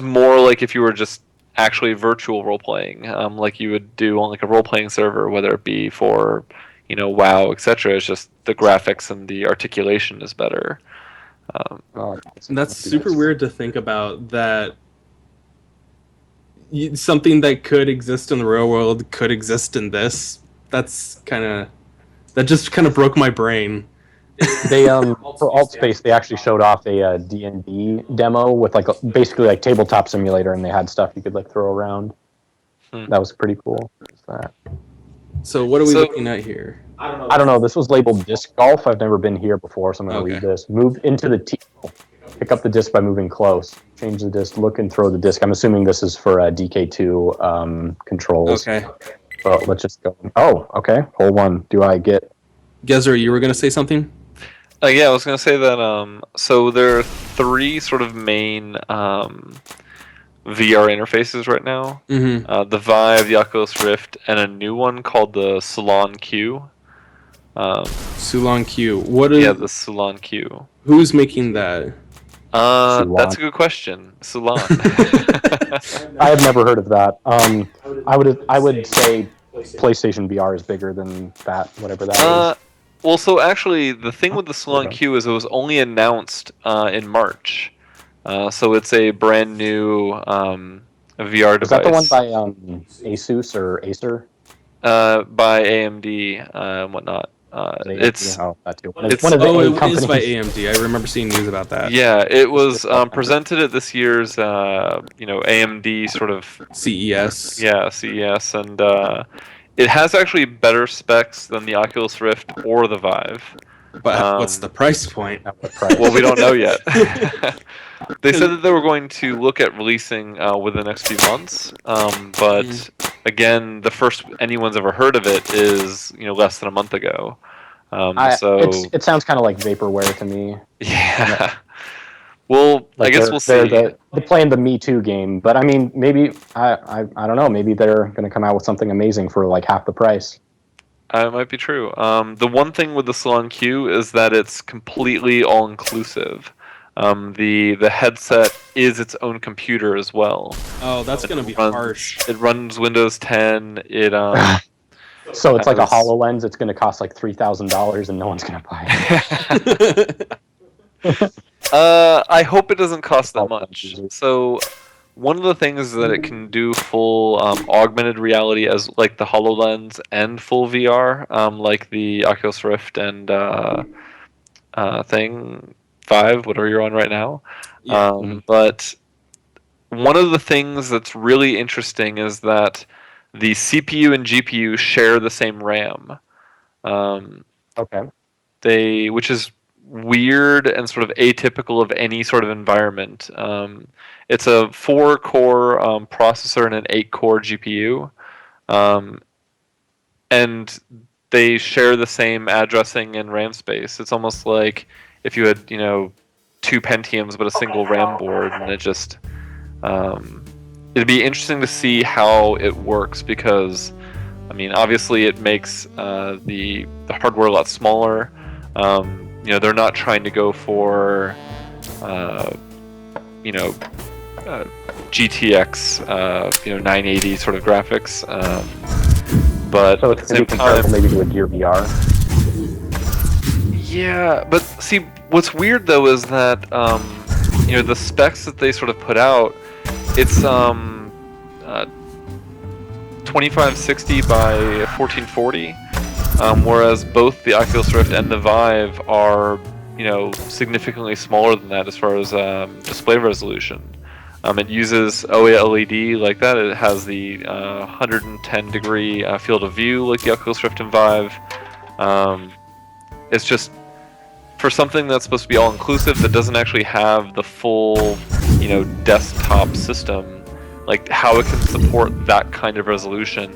more like if you were just actually virtual role playing, like you would do on like a role playing server, whether it be for WoW, etc. It's just the graphics and the articulation is better. That's super weird to think about, that something that could exist in the real world could exist in this. That just kind of broke my brain. They for Altspace they actually showed off a D&D demo with basically like tabletop simulator, and they had stuff you could like throw around. That was pretty cool. So what are we looking at here? I don't know. This was labeled disc golf. I've never been here before, so I'm going to read this. Move into the tee. Pick up the disc by moving close. Change the disc. Look and throw the disc. I'm assuming this is for DK2 controls. Okay. So let's just go. Oh, okay. Hole 1. Do I get... Ghezra, you were going to say something? Yeah, I was going to say that, so there are 3 sort of main VR interfaces right now. The Vive, the Oculus Rift, and a new one called the Salon Q. Sulon Q. What is? Yeah, the Salon Q. Who's making that? That's a good question. Salon. I have never heard of that. I would say PlayStation VR is bigger than that, whatever that is. Well, so actually, the thing with the Salon Q is it was only announced in March. So it's a brand new VR device. Is that the one by Asus or Acer? By AMD and whatnot. It's that too. It is by AMD. I remember seeing news about that. Yeah, it was presented at this year's AMD sort of CES. Yeah, CES, and it has actually better specs than the Oculus Rift or the Vive. But what's the price point? Well, we don't know yet. They said that they were going to look at releasing within the next few months, but again, the first anyone's ever heard of it is less than a month ago. It sounds kind of like vaporware to me. Yeah. Well, I guess we'll see. They're playing the Me Too game, but I mean, maybe I don't know. Maybe they're going to come out with something amazing for like half the price. It might be true. The one thing with the Salon Q is that it's completely all-inclusive. The headset is its own computer as well. Oh, that's going to be harsh. It runs Windows 10. It So it's like a HoloLens. It's going to cost like $3,000, and no one's going to buy it. I hope it doesn't cost that much. So one of the things is that it can do full augmented reality as like the HoloLens and full VR, like the Oculus Rift and Vive, whatever you're on right now. Yeah. But one of the things that's really interesting is that the CPU and GPU share the same RAM. Okay. Which is weird and sort of atypical of any sort of environment. It's a 4-core processor and an 8-core GPU, and they share the same addressing and RAM space. It's almost like if you had 2 Pentiums but a single RAM board, and it just it'd be interesting to see how it works, because I mean, obviously it makes the hardware a lot smaller. They're not trying to go for GTX 980 sort of graphics, but So it's going to be comparable maybe to a Gear VR. Yeah, but see, what's weird though is that the specs that they sort of put out, it's 2560 by 1440. Whereas both the Oculus Rift and the Vive are, significantly smaller than that as far as display resolution. It uses OLED like that. It has the 110-degree field of view like the Oculus Rift and Vive. It's just for something that's supposed to be all-inclusive that doesn't actually have the full, desktop system, like how it can support that kind of resolution,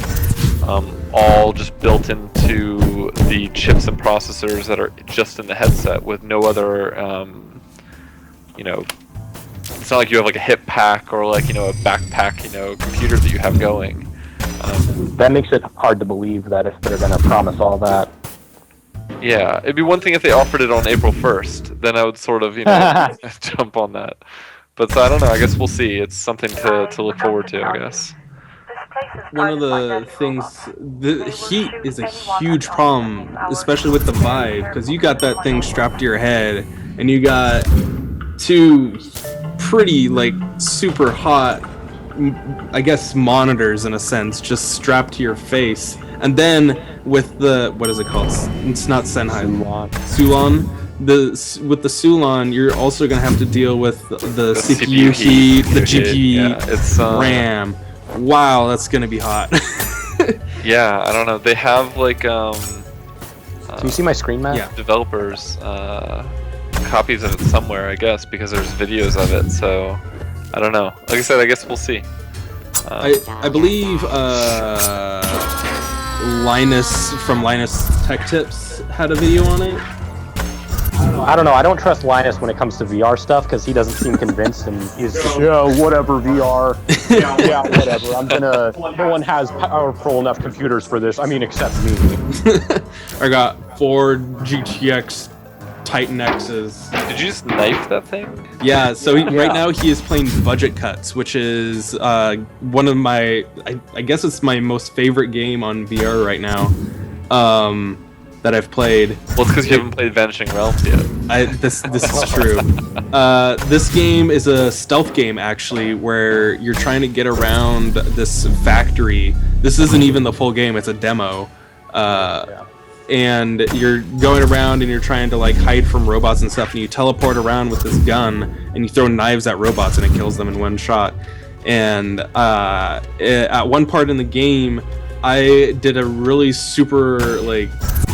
all just built into the chips and processors that are just in the headset with no other, it's not like you have like a hip pack or like, a backpack, computer that you have going. That makes it hard to believe that if they're going to promise all that. Yeah, it'd be one thing if they offered it on April 1st, then I would sort of, jump on that. But so I don't know, I guess we'll see. It's something to look forward to, I guess. One of the things, the heat is a huge problem, especially with the Vive, because you got that thing strapped to your head, and you got two pretty, like, super hot, I guess, monitors in a sense, just strapped to your face. And then with the, what is it called? It's not Sennheiser. Sulon. With the Sulon, you're also gonna have to deal with the CPU heat, the GPU, RAM. Wow, that's gonna be hot. Yeah, I don't know. They have like Can you see my screen, Matt? Yeah. developers copies of it somewhere, I guess, because there's videos of it. So I don't know. Like I said, I guess we'll see. I believe Linus from Linus Tech Tips had a video on it. I don't know. I don't trust Linus when it comes to VR stuff because he doesn't seem convinced, and he's whatever VR. Yeah, whatever. No one has powerful enough computers for this. I mean, except me. I got 4 GTX Titan X's. Did you just knife that thing? Yeah. So right now he is playing Budget Cuts, which is one of my, I guess it's my most favorite game on VR right now. That I've played. Well, it's because you haven't played Vanishing Realms yet. This is true. This game is a stealth game, actually, where you're trying to get around this factory. This isn't even the full game, it's a demo. And you're going around and you're trying to like hide from robots and stuff, and you teleport around with this gun, and you throw knives at robots and it kills them in one shot. And at one part in the game, I did a really super like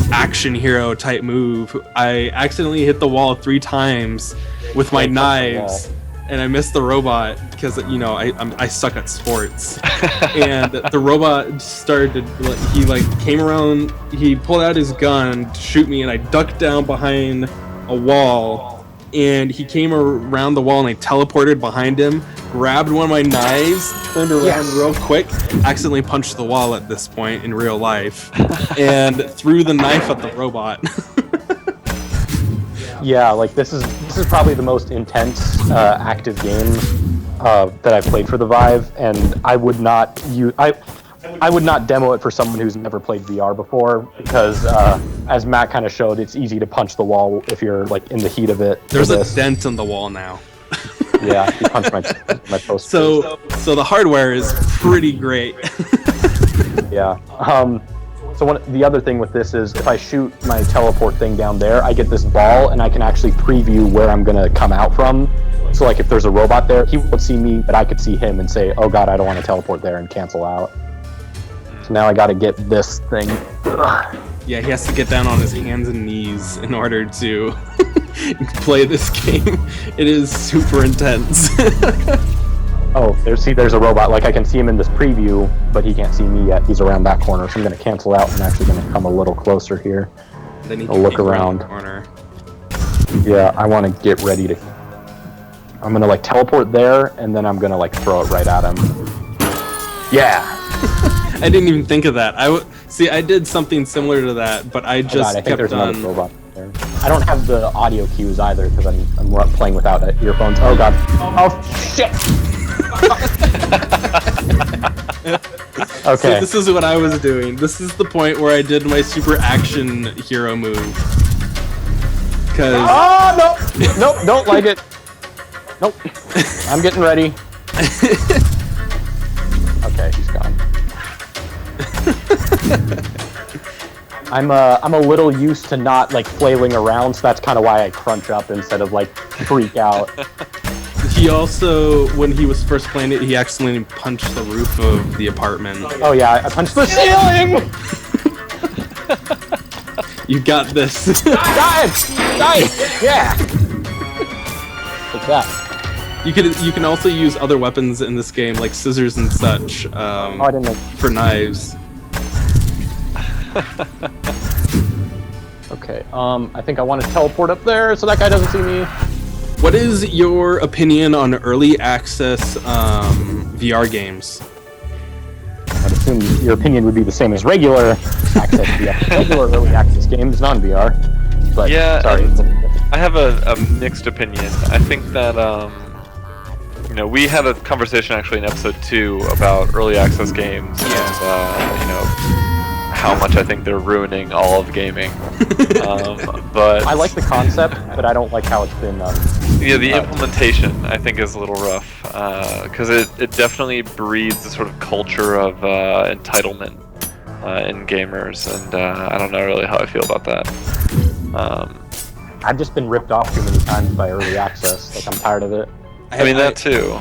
action hero type move. I accidentally hit the wall 3 times with my knives, and I missed the robot because I suck at sports. And the robot started to, he came around, he pulled out his gun to shoot me, and I ducked down behind a wall. And he came around the wall and I teleported behind him, grabbed one of my knives, turned around real quick, accidentally punched the wall at this point in real life, and threw the knife at the robot. Yeah, like this is probably the most intense active game that I've played for the Vive, and I would not demo it for someone who's never played VR before because, as Matt kind of showed, it's easy to punch the wall if you're like in the heat of it. There's a dent in the wall now. Yeah, he punched my post. So the hardware is pretty great. Yeah. So the other thing with this is if I shoot my teleport thing down there, I get this ball and I can actually preview where I'm gonna come out from. So like if there's a robot there, he won't see me, but I could see him and say, "Oh God, I don't want to teleport there," and cancel out. So now I got to get this thing. Yeah, he has to get down on his hands and knees in order to play this game. It is super intense. Oh, there's a robot. Like I can see him in this preview, but he can't see me yet. He's around that corner, so I'm gonna cancel out and actually gonna come a little closer here. Then he I'll look around. the corner. Yeah, I want to get ready to. I'm gonna like teleport there, and then I'm gonna like throw it right at him. Yeah. I didn't even think of that. I did something similar to that, but I just I think kept there's on. another robot there. I don't have the audio cues either because I'm playing without earphones. Oh God. Oh shit. Okay. So this is what I was doing. This is the point where I did my super action hero move. Cause Nope, don't like it. Nope. I'm getting ready. Okay, he's gone. I'm a little used to not like flailing around, so that's kind of why I crunch up instead of like freak out. he also, when he was first playing it, he accidentally punched the roof of the apartment. Oh yeah, I punched the ceiling. You got this. Got it. Nice! Yeah! Take that. You can also use other weapons in this game, like scissors and such, I didn't know. for knives. Okay, I think I want to teleport up there so that guy doesn't see me. What is your opinion on early access VR games? I'd assume your opinion would be the same as regular access VR. Regular early access games, non-VR. But, Yeah, sorry. I have a mixed opinion. I think that you know, we had a conversation actually in episode 2 about early access games and you know, how much I think they're ruining all of gaming. But I like the concept, but I don't like how it's been. yeah, the implementation I think is a little rough because it definitely breeds a sort of culture of entitlement in gamers, and I don't know really how I feel about that. I've just been ripped off too many times by early access. Like, I'm tired of it. I mean that too.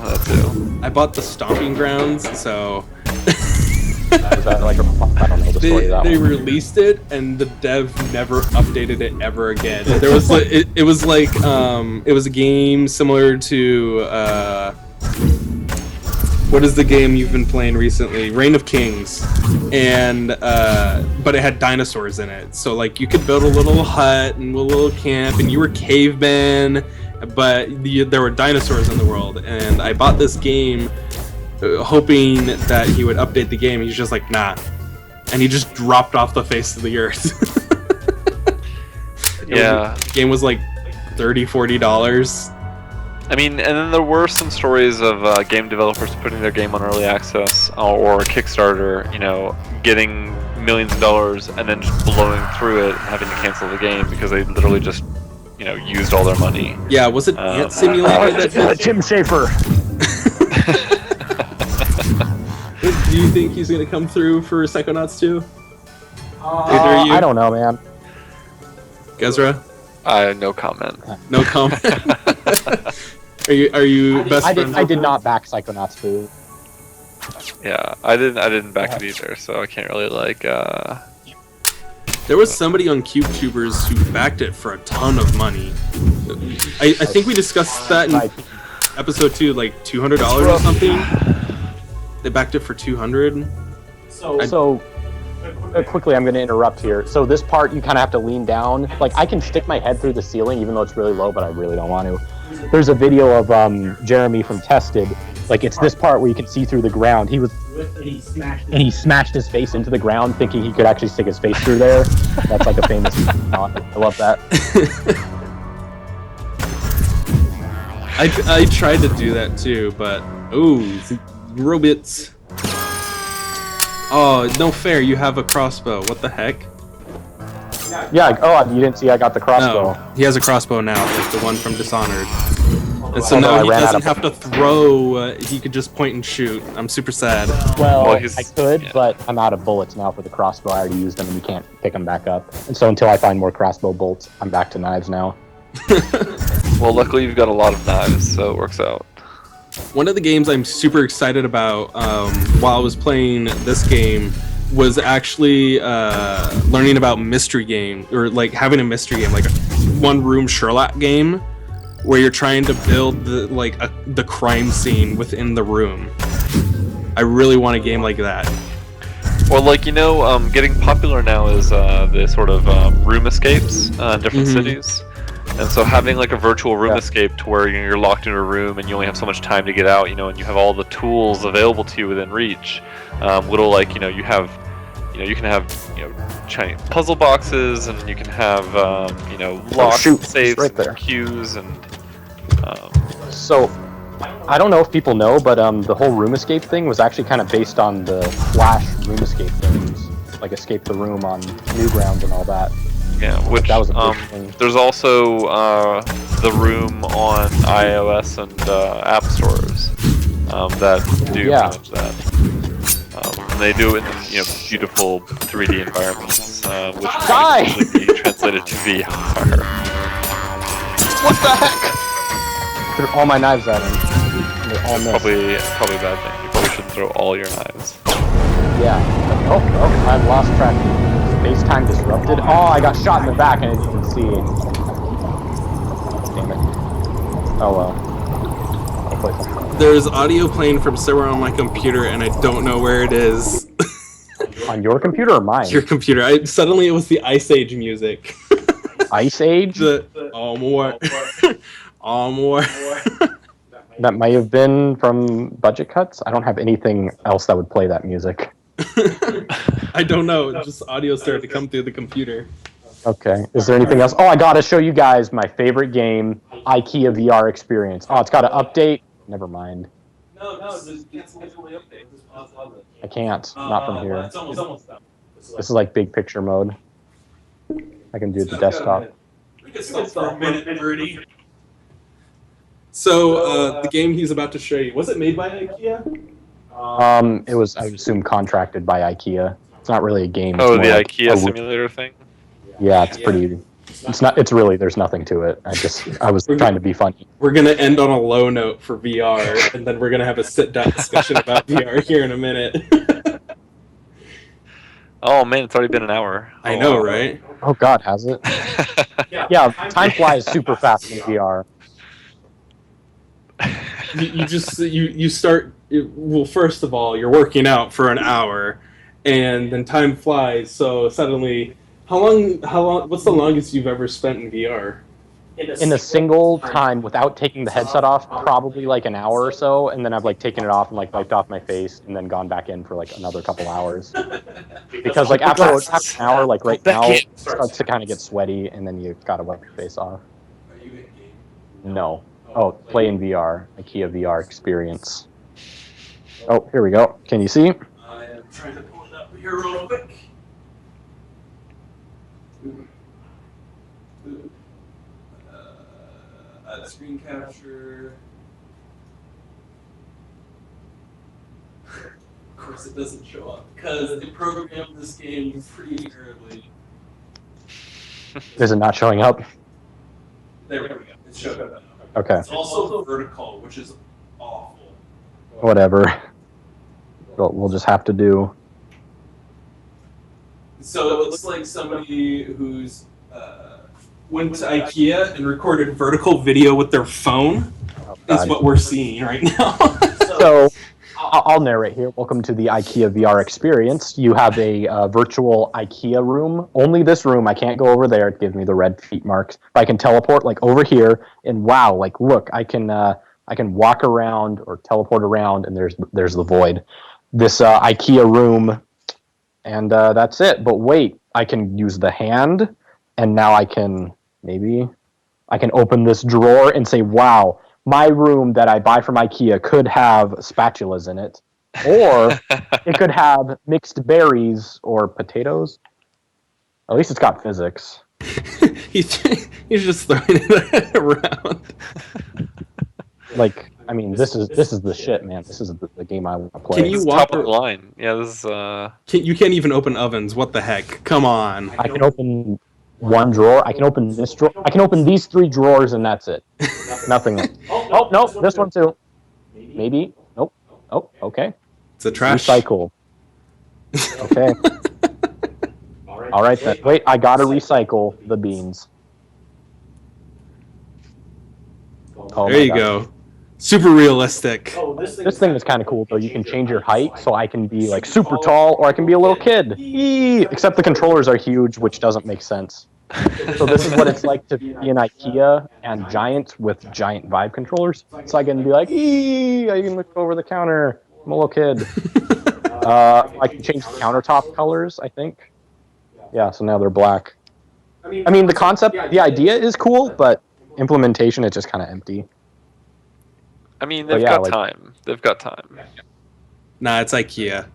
I bought the Stomping Grounds, so Is that like I don't know the story of that they one. released it, and the dev never updated it ever again. There was like it was like it was a game similar to what is the game you've been playing recently? Reign of Kings, and but it had dinosaurs in it. So like you could build a little hut and a little camp, and you were cavemen, but there were dinosaurs in the world. And I bought this game hoping that he would update the game. He's just like, nah, and he just dropped off the face of the earth. Yeah, the game was like $30-$40. I mean, and then there were some stories of game developers putting their game on early access or Kickstarter, you know, getting millions of dollars and then just blowing through it and having to cancel the game because they literally just, you know, used all their money. Yeah, was it Ant Simulator? Tim Schafer. Do you think he's gonna come through for Psychonauts 2? I don't know, man. Ghezra? No comment. No comment. Are you best friends? I did not back Psychonauts 2. Yeah, I didn't back it either, so I can't really like. There was somebody on QubeTubers who backed it for a ton of money. I think we discussed that in episode 2, like $200 or something. They backed it for $200. So quickly, I'm going to interrupt here. So this part, you kind of have to lean down. Like, I can stick my head through the ceiling, even though it's really low, but I really don't want to. There's a video of Jeremy from Tested. Like, it's this part where you can see through the ground. He smashed his face into the ground, thinking he could actually stick his face through there. That's like a famous. I love that. I tried to do that too, but robots. Oh, no fair! You have a crossbow. What the heck? Yeah. Oh, you didn't see I got the crossbow. No, he has a crossbow now, like the one from Dishonored. And so Although now I he ran out doesn't of have to throw. He could just point and shoot. I'm super sad. Well, Well, I could, yeah. but I'm out of bullets now for the crossbow. I already used them, and you can't pick them back up. And so until I find more crossbow bolts, I'm back to knives now. Well, luckily you've got a lot of knives, so it works out. One of the games I'm super excited about while I was playing this game was actually learning about mystery game, or like having a mystery game, like a one-room Sherlock game, where you're trying to build the crime scene within the room. I really want a game like that. Well, like, you know, getting popular now is the sort of room escapes in different cities. And so having like a virtual room escape to where you're locked in a room and you only have so much time to get out, you know, and you have all the tools available to you within reach. Little like, you know, you can have, you know, Chinese puzzle boxes, and you can have, you know, locks, safes, right there. and queues, and So, I don't know if people know, but the whole room escape thing was actually kind of based on the Flash room escape games, like Escape the Room on Newgrounds and all that. yeah, which That was a big thing. there's also the room on iOS and app stores that do Yeah. some of that. And they do it in, you know, beautiful 3D environments, which Die! can actually be translated to VR. What the heck? Threw all my knives at him. They all missed. Probably a bad thing. You probably shouldn't throw all your knives. Yeah. Oh, I've lost track. Space time disrupted. Oh, I got shot in the back and I didn't even see it. Oh well. I'll play something. There's audio playing from somewhere on my computer, and I don't know where it is. On your computer or mine? Your computer. Suddenly it was the Ice Age music. Ice Age? All more. All more. That might have been from budget cuts. I don't have anything else that would play that music. I don't know. Just audio started to come through the computer. Okay. Is there anything else? Oh, I gotta show you guys my favorite game, IKEA VR Experience. Oh, it's got an update. Never mind. No, just literally update. Just pause it. I can't. Not from here. It's almost done. This is like big picture mode. I can do the desktop. We can stop for a minute, Birdie. So, the game he's about to show you, was it made by IKEA? It was, I assume, contracted by IKEA. It's not really a game. It's Oh, more the like IKEA a- simulator thing? Yeah, it's pretty. It's not. It's really. There's nothing to it. I was trying to be funny. We're gonna end on a low note for VR, and then we're gonna have a sit-down discussion about VR here in a minute. Oh man, it's already been an hour. I know, right? Oh God, has it? Yeah, time flies super fast in VR. You start. Well, first of all, you're working out for an hour, and then time flies. So suddenly, how long? What's the longest you've ever spent in VR? In a single time without taking the headset off, probably like an hour or so, and then I've like taken it off and like wiped off my face, and then gone back in for like another couple hours. Because like after an hour, like right now, it starts to kind of get sweaty, and then you gotta wipe your face off. Are you in game? No. Oh, play in VR, IKEA VR Experience. Oh, here we go. Can you see? I am trying to pull it up here real quick. Screen capture. Of course, it doesn't show up because they programmed this game pretty terribly. Is it not showing up? There we go. It showed up. Okay, It's also vertical, which is awful. whatever. We'll just have to do. So it looks like somebody who's went to IKEA and recorded vertical video with their phone is what we're seeing right now. So, I'll narrate here. Welcome to the IKEA VR Experience. You have a virtual IKEA room. Only this room. I can't go over there. It gives me the red feet marks. But I can teleport like over here, and wow, like look, I can walk around or teleport around, and there's the void. This IKEA room, and that's it. But wait, I can use the hand, and now I can open this drawer and say, wow, my room that I buy from IKEA could have spatulas in it, or it could have mixed berries or potatoes. At least it's got physics. he's just throwing it around. Like, I mean, this is the shit, man. This is the game I want to play. Can you It's walk top of the line. Yeah, this is You can't even open ovens. What the heck? Come on. I can open one drawer. I can open this drawer. I can open these 3 drawers, and that's it. Nothing else. Oh, no, this one too. Maybe. Nope. Oh, okay. It's a trash. Recycle. Okay. All right then. Wait, I gotta recycle the beans. Oh, There my you God. go. Super realistic. This thing is kind of cool though. You can change your height, so I can be like super tall, or I can be a little kid. Eee! Except the controllers are huge, which doesn't make sense. So this is what it's like to be in IKEA and Giant with giant Vive controllers. So I can be like, eee! I can look over the counter. I'm a little kid. I can change the countertop colors, I think. Yeah, so now they're black. I mean, the concept, the idea is cool, but implementation is just kind of empty. I mean, But they've yeah, got like- time. They've got time. Nah, it's IKEA.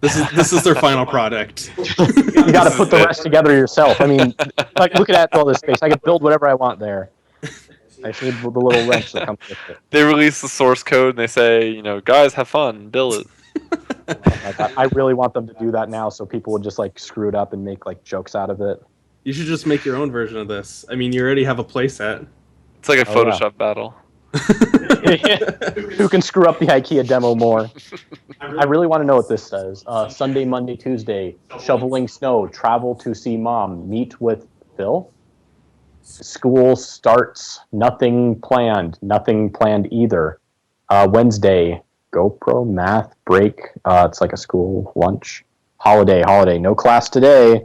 This is their final product. You got to put the rest together yourself. I mean, like, look at all this space. I can build whatever I want there. I just need the little wrench that comes with it. They release the source code and they say, you know, guys, have fun, build it. Like, I really want them to do that now, so people would just like screw it up and make like jokes out of it. You should just make your own version of this. I mean, you already have a playset. It's like a Oh, yeah. Photoshop battle. Who can screw up the IKEA demo more? I really want to know what this says. Sunday, Monday, Tuesday, shoveling snow, travel to see mom, meet with Phil. School starts. Nothing planned. Nothing planned either. Wednesday, GoPro math break. It's like a school lunch. Holiday. No class today.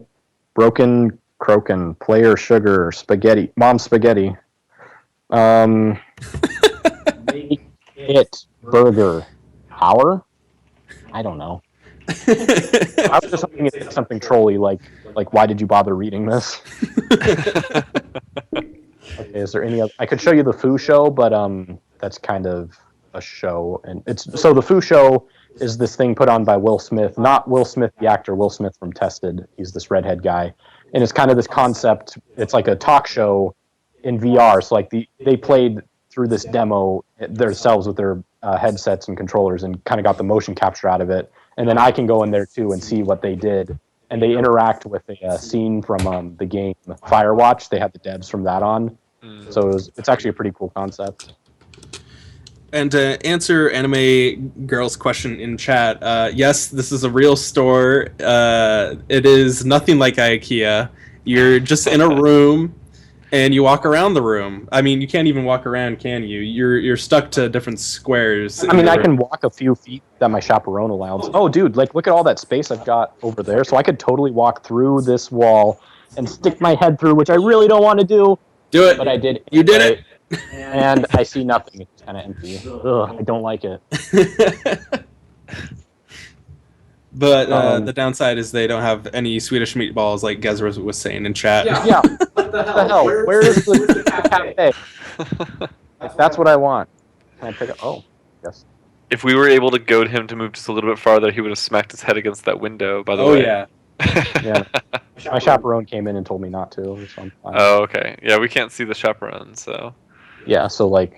Broken croaking. Player sugar. Spaghetti. Mom spaghetti. Make it burger. Power? I don't know. I was just hoping it's something trolly like why did you bother reading this? Okay, is there any other? I could show you the Foo Show, but that's kind of a show, and the Foo Show is this thing put on by Will Smith, not Will Smith the actor, Will Smith from Tested. He's this redhead guy, and it's kind of this concept. It's like a talk show in VR. So like they played through this demo themselves with their headsets and controllers, and kind of got the motion capture out of it. And then I can go in there too and see what they did. And they interact with a scene from the game Firewatch. They had the devs from that on. So it's actually a pretty cool concept. And to answer Anime Girl's question in chat, yes, this is a real store. It is nothing like IKEA. You're just in a room, and you walk around the room. I mean, you can't even walk around, can you? You're stuck to different squares. I mean, I can walk a few feet that my chaperone allows. Oh, dude, like look at all that space I've got over there. So I could totally walk through this wall and stick my head through, which I really don't want to do. Do it. But I did. You did it. And I see nothing. It's kind of empty. Ugh, I don't like it. But the downside is they don't have any Swedish meatballs, like Ghezra was saying in chat. Yeah. What the hell? Where's the cafe? If that's what I want. Can I pick up? Oh, yes. If we were able to goad him to move just a little bit farther, he would have smacked his head against that window, by the way. Oh, yeah. Yeah. My chaperone came in and told me not to. So I'm fine. Oh, okay. Yeah, we can't see the chaperone, so... Yeah, so like...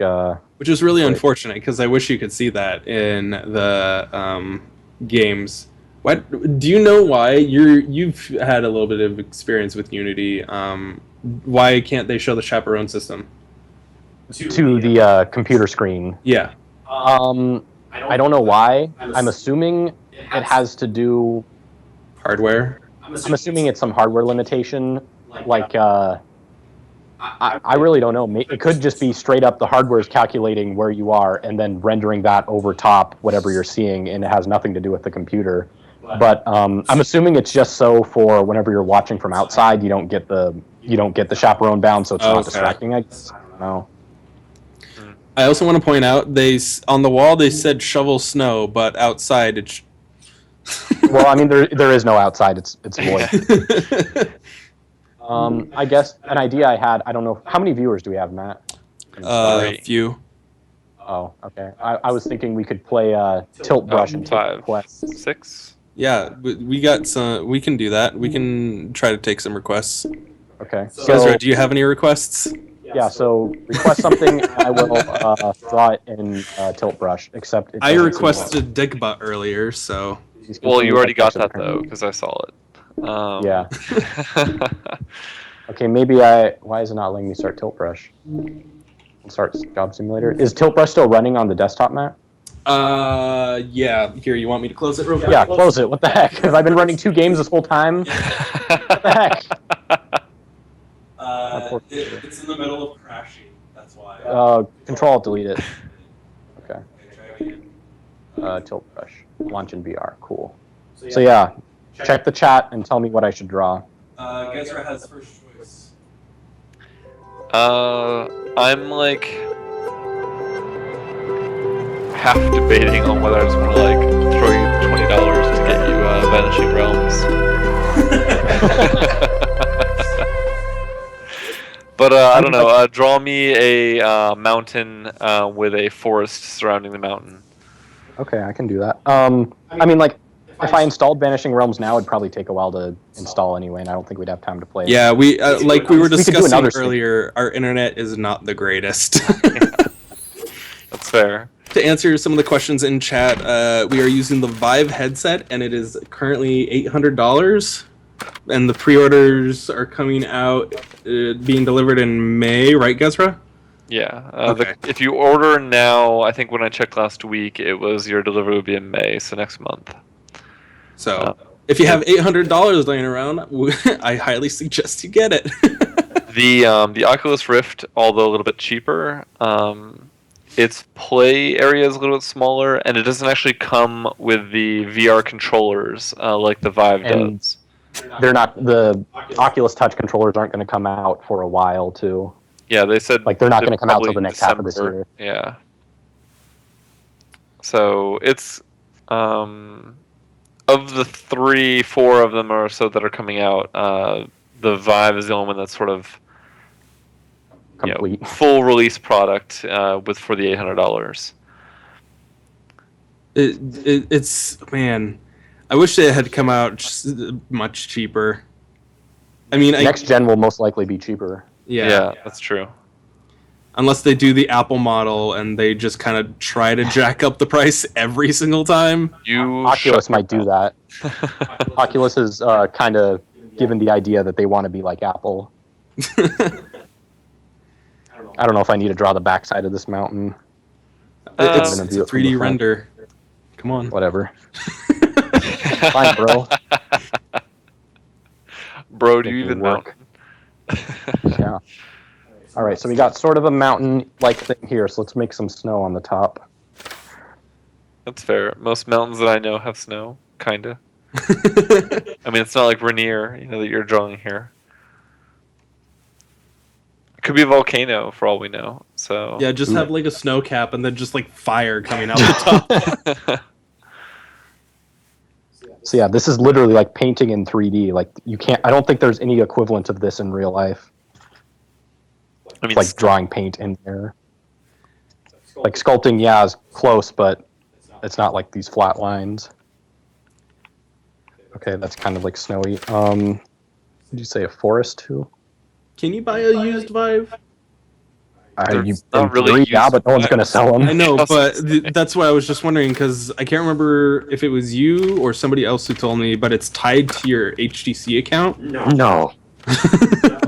Which is really unfortunate, because I wish you could see that in the games. What do you know why? You've had a little bit of experience with Unity. Why can't they show the chaperone system? To the computer screen. Yeah. I don't know why. I'm assuming it has to do... Hardware? I'm assuming it's some hardware limitation. Like, I really don't know. It could just be straight up the hardware is calculating where you are and then rendering that over top whatever you're seeing, and it has nothing to do with the computer. But I'm assuming it's just so for whenever you're watching from outside, you don't get the chaperone bound, so it's not distracting. I guess. I don't know. I also want to point out on the wall they said shovel snow, but outside it's. Well, I mean there is no outside. It's void. I guess an idea I had. I don't know how many viewers do we have, Matt? A few. Oh, okay. I was thinking we could play Tilt Brush and take 5, requests. 6. Yeah, we got some. We can do that. We can try to take some requests. Okay. Ghezra, do you have any requests? Yeah. So request something. I will draw it in Tilt Brush. Except I requested Dickbutt earlier, so. Well, you already got that though, because I saw it. Yeah. Okay. Maybe Why is it not letting me start Tilt Brush? Start Job Simulator. Is Tilt Brush still running on the desktop, Matt? Yeah. Here, you want me to close it real quick? Yeah, close it. What the heck? Have I been running 2 games this whole time? What the heck? It's in the middle of crashing. That's why. Control delete it. Okay. Try again. Tilt Brush. Launch in VR. Cool. So yeah, check the chat and tell me what I should draw. Ghezra has first choice. I'm like half debating on whether I just want to like throw you $20 to get you Vanishing Realms. But I don't know. Draw me a mountain with a forest surrounding the mountain. Okay, I can do that. I mean, like, if I installed Vanishing Realms now, it'd probably take a while to install anyway, and I don't think we'd have time to play it. Yeah, we like we were discussing another earlier. Our internet is not the greatest. That's fair. To answer some of the questions in chat, we are using the Vive headset, and it is currently $800. And the pre-orders are coming out, being delivered in May, right, Ghezra? Yeah. Okay. If you order now, I think when I checked last week, it was your delivery would be in May, so next month. So if you have $800 laying around, I highly suggest you get it. The Oculus Rift, although a little bit cheaper, its play area is a little bit smaller, and it doesn't actually come with the VR controllers like the Vive And does. they're not the Oculus Touch controllers aren't going to come out for a while too. Yeah, they said Like they're not going to come out probably till the next half of this December. year. Yeah. So it's of the 3-4 of them or so that are coming out. The Vive is the only one that's sort of Complete. full release product with for the $800. It's man, I wish it had come out just much cheaper. I mean, Next gen will most likely be cheaper. Yeah, that's true. Unless they do the Apple model and they just kind of try to jack up the price every single time. Oculus might do that. Oculus has kind of given the idea that they want to be like Apple. I don't know if I need to draw the backside of this mountain. It's gonna a do it from the 3D front. render. Come on. Whatever. Fine, bro. Bro, do you Make it even work. mount? Yeah. All right, so we got sort of a mountain-like thing here, so let's make some snow on the top. That's fair. Most mountains that I know have snow, kinda. I mean, it's not like Rainier, that you're drawing here. It could be a volcano for all we know. So Yeah, just have like a snow cap and then just like fire coming out the top. So yeah, this is literally like painting in 3D. Like you can't. I don't think there's any equivalent of this in real life. I mean, Like drawing paint in there. Like sculpting, yeah, is close, but it's not like these flat lines. Okay, that's kind of like snowy. Did you say a forest too? Can you buy a used Vive? There's not really yeah, used but no one's gonna sell them. I know, but that's why I was just wondering because I can't remember if it was you or somebody else who told me, but it's tied to your HTC account. No.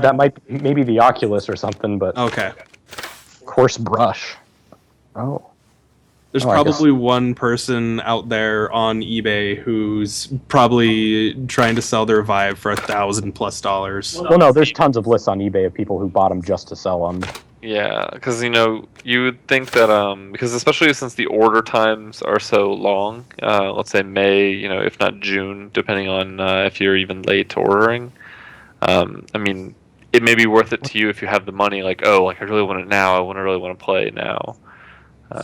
That might maybe the Oculus or something, but Okay. coarse brush. Oh. There's I guess- probably one person out there on eBay who's probably trying to sell their Vive for $1,000+. Well, no, there's tons of lists on eBay of people who bought them just to sell them. yeah, because you would think that because especially since the order times are so long, let's say May, if not June, depending on if you're even late to ordering. I mean, it may be worth it to you if you have the money. Like, oh, like I really want it now. I really want to play now.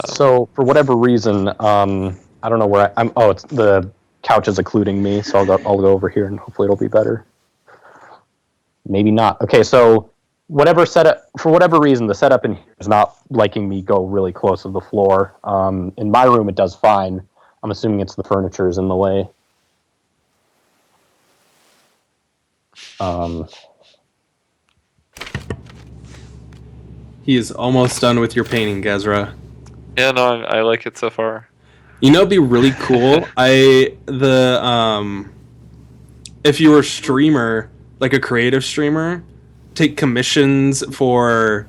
So for whatever reason, I don't know where I'm. Oh, it's the couch is occluding me, so I'll go over here and hopefully it'll be better. Maybe not. Okay, so for whatever reason, the setup in here is not liking me go really close to the floor. In my room, it does fine. I'm assuming it's the furniture's in the way. He is almost done with your painting, Ghezra. Yeah, no, I like it so far. It'd be really cool. If you were a streamer, like a creative streamer, take commissions for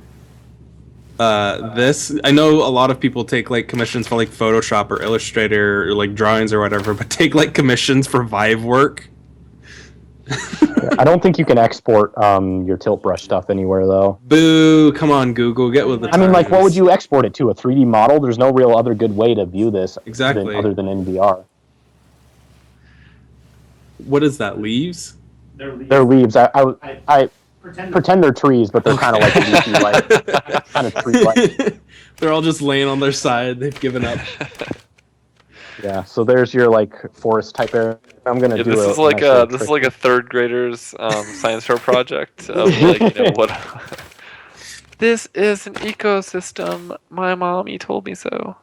this. I know a lot of people take like commissions for like Photoshop or Illustrator or like drawings or whatever, but take like commissions for Vive work. I don't think you can export your tilt brush stuff anywhere though. Boo! Come on, Google, get with the I mean, like, what times. would you export it to? A 3D model? There's no real other good way to view this Exactly. other than in VR. What is that? Leaves? They're leaves. I pretend they're trees, but they're kind of like a leafy, like kind of tree-like. They're all just laying on their side. They've given up. Yeah. So there's your like forest type area. I'm gonna Yeah, do. this a is like nice little this is trick. like a third grader's science fair project of like what. This is an ecosystem. My mommy told me so.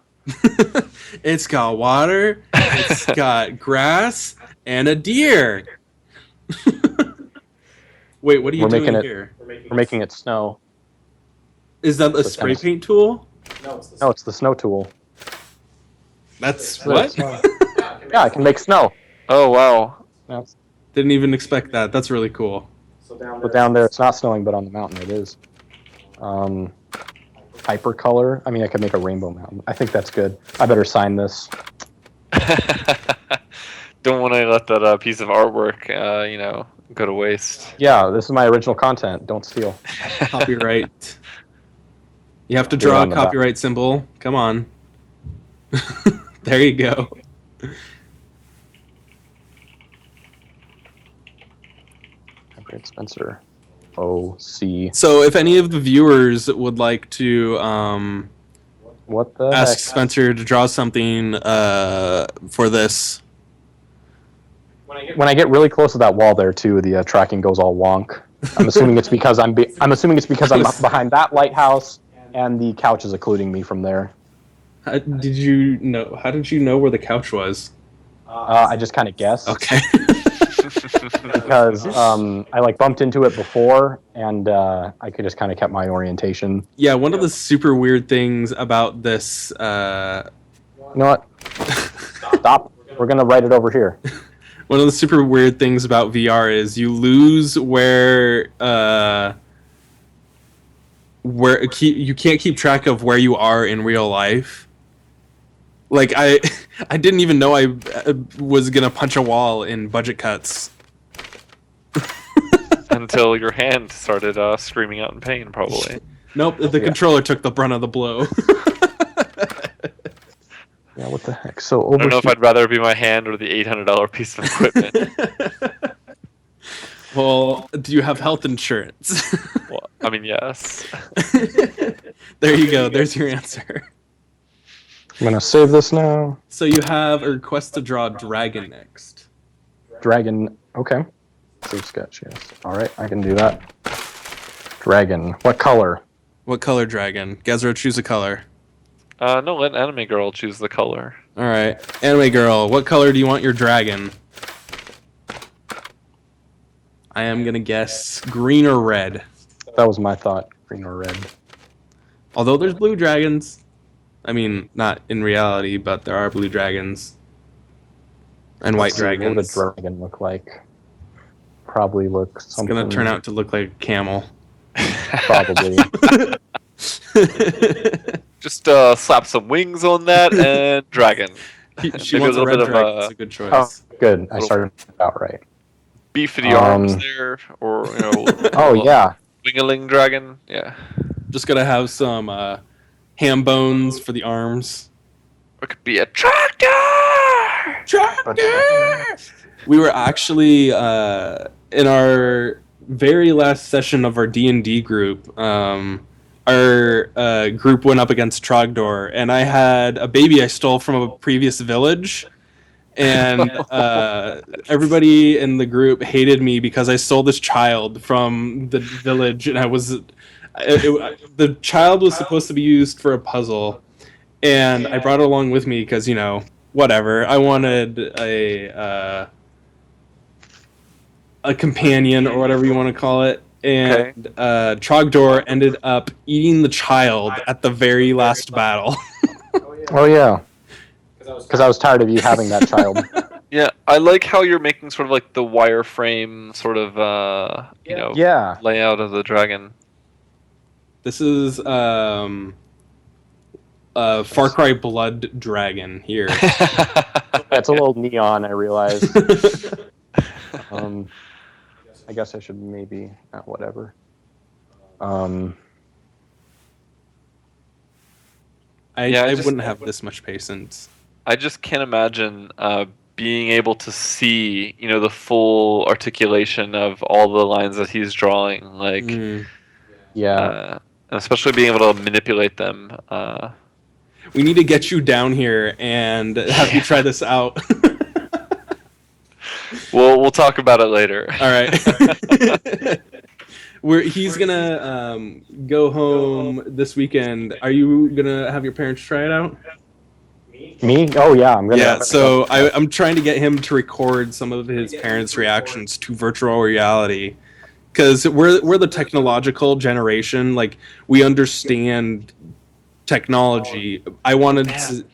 It's got water. It's got grass and a deer. Wait, what are you We're doing making it- here? We're making it snow. Is that a So spray kind of- paint tool? No, it's the snow tool. That's what? Yeah, I can make snow. Oh wow. Yeah. Didn't even expect that. That's really cool. But down there, it's not snowing, but on the mountain, it is. Hypercolor. I mean, I could make a rainbow mountain. I think that's good. I better sign this. don't want to let that piece of artwork, go to waste. Yeah, this is my original content. Don't steal. Copyright. You have to Do it draw a on the back. copyright symbol. Come on. There you go. Copyright Spencer. OC. So if any of the viewers would like to What the ask heck? Spencer to draw something for this, When I get really close to that wall there too, the tracking goes all wonk. I'm assuming it's because I'm behind that lighthouse, and the couch is occluding me from there. how did you know where the couch was? I just kind of guessed Okay. because I like bumped into it before, and I could just kind of kept my orientation. Yeah, one of the super weird things about this. You know what? Stop. We're gonna write it over here. One of the super weird things about VR is you lose where you can't keep track of where you are in real life. Like I didn't even know I was gonna punch a wall in budget cuts. Until your hand started screaming out in pain, probably. Nope, the controller took the brunt of the blow. Yeah, what the heck? So I over don't know if here, I'd rather it be my hand or the $800 piece of equipment. Well, do you have health insurance? Well, I mean, yes. There you go. There's your answer. I'm gonna save this now. So you have a request to draw a dragon next. Dragon. Okay. Save sketch. Yes. All right, I can do that. Dragon. What color? What color dragon? Ghezra, choose a color. No, let Anime Girl choose the color. All right, anime girl. What color do you want your dragon? I am gonna guess green or red. That was my thought. Green or red. Although there's blue dragons. I mean, not in reality, but there are blue dragons. And white Let's see, dragons. What would a dragon look like? Probably look It's something. gonna turn out to look like a camel. Probably. Just slap some wings on that and dragon. She Maybe wants a red of dragon. It's a good choice. Oh, good. I started out right. beef for the arms there, or Oh yeah. wingaling dragon. Yeah, Just gotta have some ham bones for the arms. or it could be a tractor. We were actually in our very last session of our D&D group. Our group went up against Trogdor, and I had a baby I stole from a previous village, and everybody in the group hated me because I stole this child from the village, and the child was supposed to be used for a puzzle, and I brought it along with me because, whatever. I wanted a companion, or whatever you want to call it. And Trogdor ended up eating the child at the very last battle. Oh yeah. Because I was tired of you having that child. Yeah, I like how you're making sort of like the wireframe sort of Yeah. layout of the dragon. This is Far Cry Blood Dragon here. It's a little neon, I realize. I guess I should maybe whatever. I Yeah, I wouldn't have this much patience. I just can't imagine being able to see, the full articulation of all the lines that he's drawing, like, Yeah. and especially being able to manipulate them. We need to get you down here and have you try this out. We'll talk about it later. All right. He's gonna go home this weekend. Are you gonna have your parents try it out? Me? Oh yeah, I'm gonna. Yeah. So I'm trying to get him to record some of his parents' reactions to virtual reality, because we're the technological generation. Like, we understand technology. I wanted to.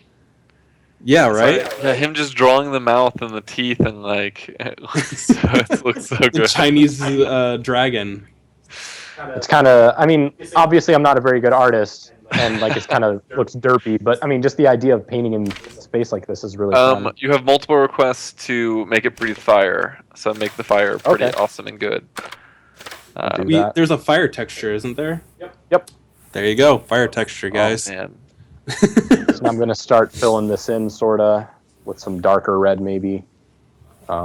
Yeah, right? Yeah, him just drawing the mouth and the teeth and like it looks so The good. Chinese dragon. It's kind of. I mean, obviously, I'm not a very good artist, and like it's kind of looks derpy. But I mean, just the idea of painting in space like this is really fun. You have multiple requests to make it breathe fire, so make the fire pretty Okay. awesome and good. Do that. There's a fire texture, isn't there? Yep. There you go, fire texture, guys. Oh, man. So I'm gonna start filling this in, sorta, with some darker red, maybe. I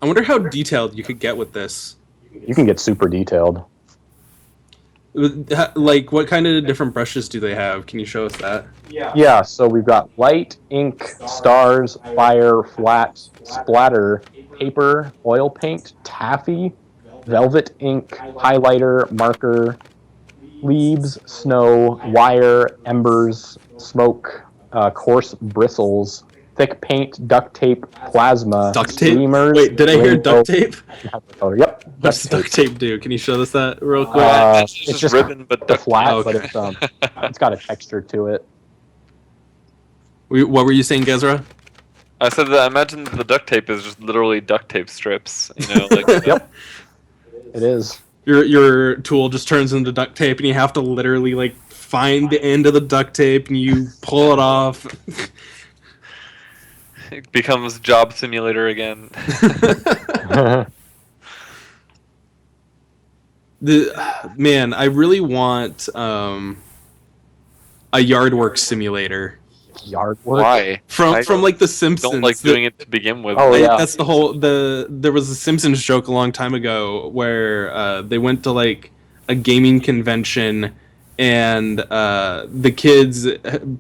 wonder how detailed you could get with this. You can get super detailed. Like, what kind of different brushes do they have? Can you show us that? Yeah, so we've got light, ink, stars, fire, flat, splatter, paper, oil paint, taffy, velvet ink, highlighter, marker, leaves, snow, wire, embers, smoke, coarse bristles, thick paint, duct tape, plasma, Duct tape? streamers. Wait, did I hear duct tape? Yep. What does duct tape do? Can you show us that real quick? It's It's just just ribbon, but the duct flat, tape. but it's got a texture to it. What were you saying, Ghezra? I said that I imagine the duct tape is just literally duct tape strips. You know, like Yep. It is. Your tool just turns into duct tape, and you have to literally like find the end of the duct tape, and you pull it off. it becomes job simulator again. Man, I really want a yard work simulator Yard work. Why? from I like The Simpsons. Don't like doing it to begin with. Oh, yeah. That's the whole there was a Simpsons joke a long time ago where they went to like a gaming convention, and the kids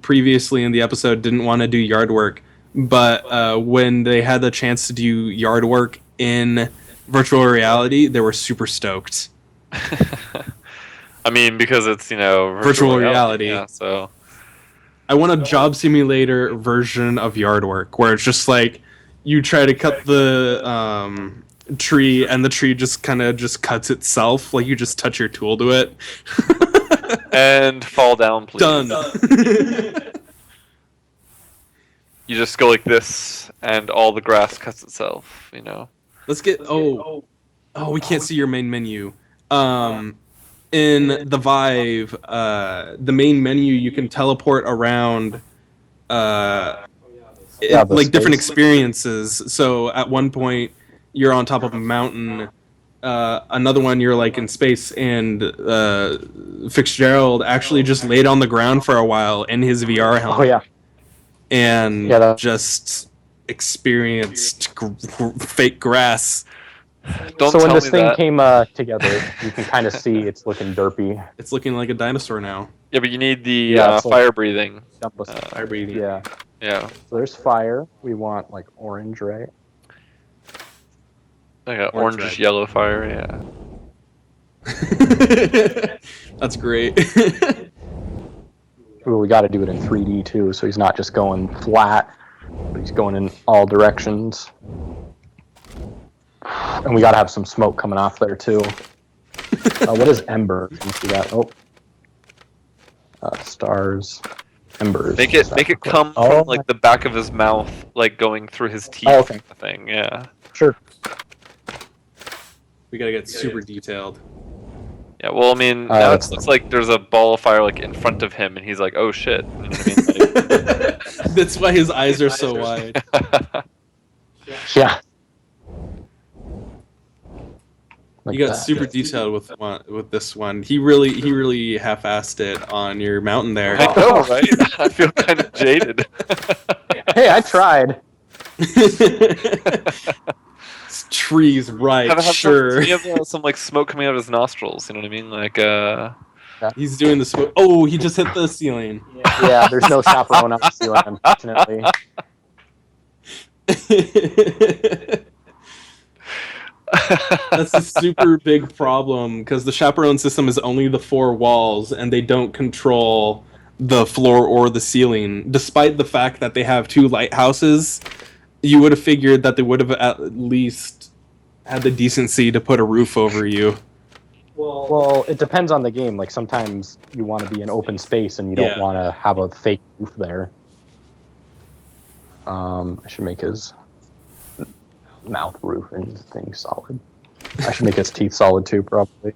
previously in the episode didn't want to do yard work, but when they had the chance to do yard work in virtual reality, they were super stoked. I mean, because it's Virtual reality. Yeah, so I want a job simulator version of yard work where it's just like you try to cut the tree and the tree just kind of just cuts itself, like you just touch your tool to it. and fall down, please. Done. You just go like this, and all the grass cuts itself. Let's get we can't see your main menu. In the Vive, the main menu, you can teleport around the like different space. experiences. So at one point you're on top of a mountain, another one you're like in space, and Fixedgerald actually just laid on the ground for a while in his VR helmet. Oh yeah. And Yeah, just experienced fake grass. Don't So when tell this me thing that. came together, you can kind of see it's looking derpy. It's looking like a dinosaur now. Yeah, but you need the Yeah, it's like- fire breathing. Fire breathing. Yeah. Yeah, So there's fire. We want like orange, right? like an Orange orangish red. yellow fire. Yeah. That's great. Ooh, we got to do it in 3D too, so he's not just going flat, but he's going in all directions. And we got to have some smoke coming off there too. What is ember? Can you see that? Oh, stars, embers. Make it come Oh, from like the back of his mouth, like going through his teeth. Oh, okay. Kind of thing. Yeah. Sure. We gotta get super detailed. Yeah. Well, I mean, now it looks like there's a ball of fire like in front of him, and he's like, "Oh shit!" You know what I mean? That's why his eyes are so wide. Like, Yeah. Like You got that. super detailed with this one. He really half-assed it on your mountain there. I know, right? I feel kind of jaded. Hey, I tried. Trees, right? Have Sure. He has some like smoke coming out of his nostrils. You know what I mean? Like, He's doing the smoke. Oh, he just hit the ceiling. Yeah, there's no chaperone on the ceiling, unfortunately. That's a super big problem because the chaperone system is only the four walls and they don't control the floor or the ceiling. Despite the fact that they have two lighthouses, you would have figured that they would have at least had the decency to put a roof over you. Well, it depends on the game. Like sometimes you want to be in open space and you don't want to have a fake roof there. I should make his mouth roof and thing solid. I should make his teeth solid too, probably.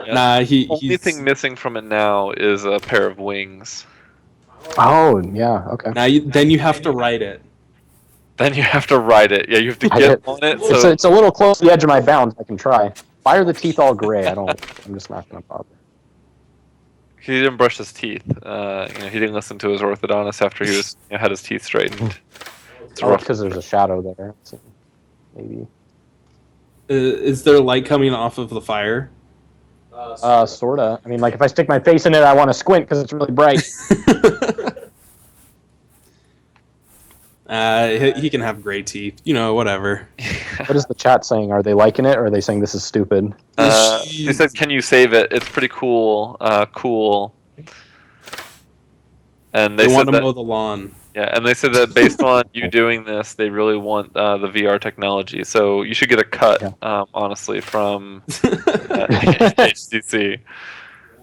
Nah, only thing missing from it now is a pair of wings. Oh, yeah, okay. Now then you have to write it. Then you have to ride it. Yeah, you have to get on it. So It's a little close to the edge of my bounds. I can try. Why are the teeth all gray? I'm just not gonna bother. he didn't brush his teeth. He didn't listen to his orthodontist after he was had his teeth straightened. It's Oh, rough. because there's a shadow there. So maybe. Is there light coming off of the fire? Sorta. I mean, like if I stick my face in it, I want to squint because it's really bright. He can have gray teeth. Whatever. What is the chat saying? Are they liking it, or are they saying this is stupid? He said, "Can you save it? It's pretty cool. Cool." And They said want to that, mow the lawn. yeah, and they said that based on you doing this, they really want the VR technology. So you should get a cut, honestly, from HTC.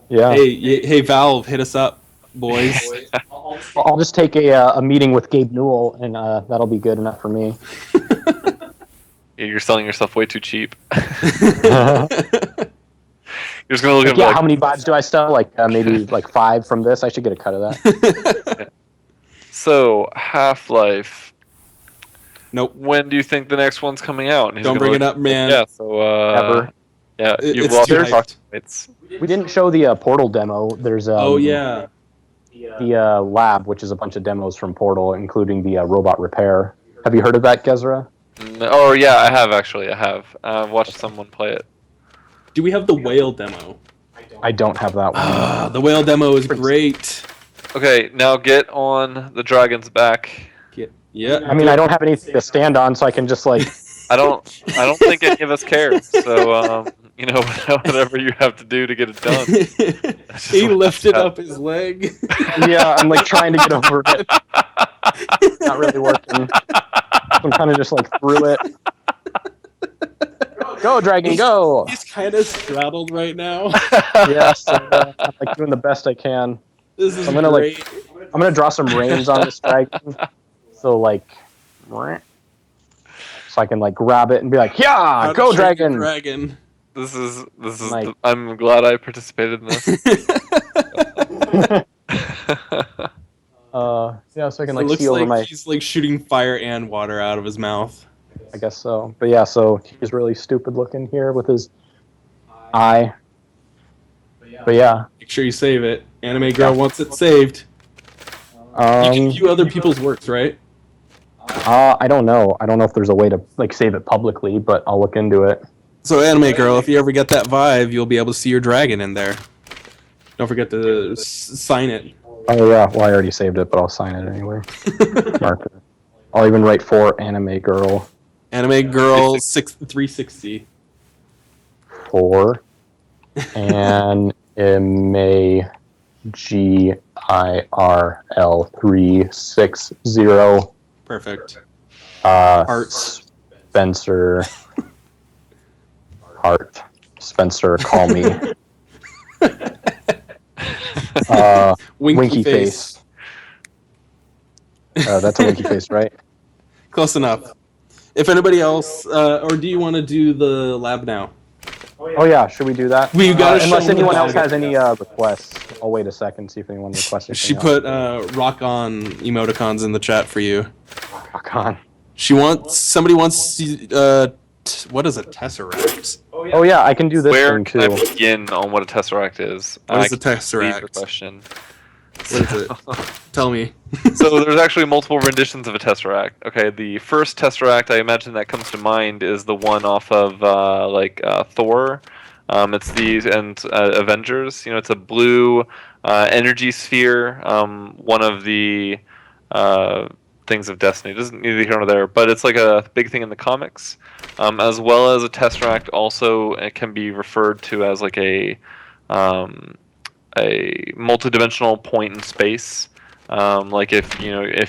Yeah. Hey, Valve, hit us up, boys. I'll just take a meeting with Gabe Newell, and that'll be good enough for me. You're selling yourself way too cheap. You're just gonna look at Yeah, like, how many vibes do I sell? Like maybe like 5 from this. I should get a cut of that. So Half-Life. Nope. When do you think the next one's coming out? And he's Don't gonna bring it look- up, man. Yeah. So Ever. yeah, you've It's lost too your hyped. talking points. We didn't show the Portal demo. There's Oh yeah. the lab, which is a bunch of demos from Portal, including the robot repair. Have you heard of that, Ghezra? Oh yeah, I have actually. I have. I've watched someone play it. Do we have the whale demo? I don't have that one. The whale demo is great. Okay, now get on the dragon's back. Yeah. I mean, I don't have anything to stand on, so I can just like. I don't think any of us care. So whatever you have to do to get it done. He lifted up his leg. Yeah, I'm like trying to get over it. Not really working. I'm kind of just like through it. Go, dragon, go! He's kind of straddled right now. Yes, I'm like doing the best I can. This is I'm gonna great. I'm gonna draw some reins on this dragon, so like, so I can like grab it and be like, How yeah, to go, train your dragon! dragon. This is. Like- I'm glad I participated in this. Yeah, so I can It like looks see over like my. he's like shooting fire and water out of his mouth. I guess so, but yeah, so he's really stupid looking here with his eye. But yeah, Make sure you save it. Anime Girl wants it saved. You can view other people's works, right? I don't know. I don't know if there's a way to like save it publicly, but I'll look into it. So Anime Girl, if you ever get that vibe, you'll be able to see your dragon in there. Don't forget to sign it. Oh yeah, well I already saved it, but I'll sign it anyway. Marker. I'll even write for Anime Girl Anime Girl 360. for Anime GIRL 360. Perfect. Hearts. Spencer. Heart. Spencer, call me. Winky face. That's a winky face, right? Close enough. If anybody else, or do you want to do the lab now? Oh yeah, should we do that? We gotta show unless them anyone the else bag. has any requests. I'll wait a second, see if anyone requests anything She else. put rock on emoticons in the chat for you. Rock on. Somebody wants what is a tesseract? Oh yeah, I can do this Where thing can I too. begin on what a tesseract is? What is a Leave the tesseract? question. What is it? Tell me. So there's actually multiple renditions of a tesseract. Okay, the first tesseract I imagine that comes to mind is the one off of Thor. It's these and Avengers. It's a blue energy sphere. One of the things of destiny. It doesn't need to here nor there, but it's like a big thing in the comics. As well as a tesseract, also it can be referred to as like a multi-dimensional point in space. Like if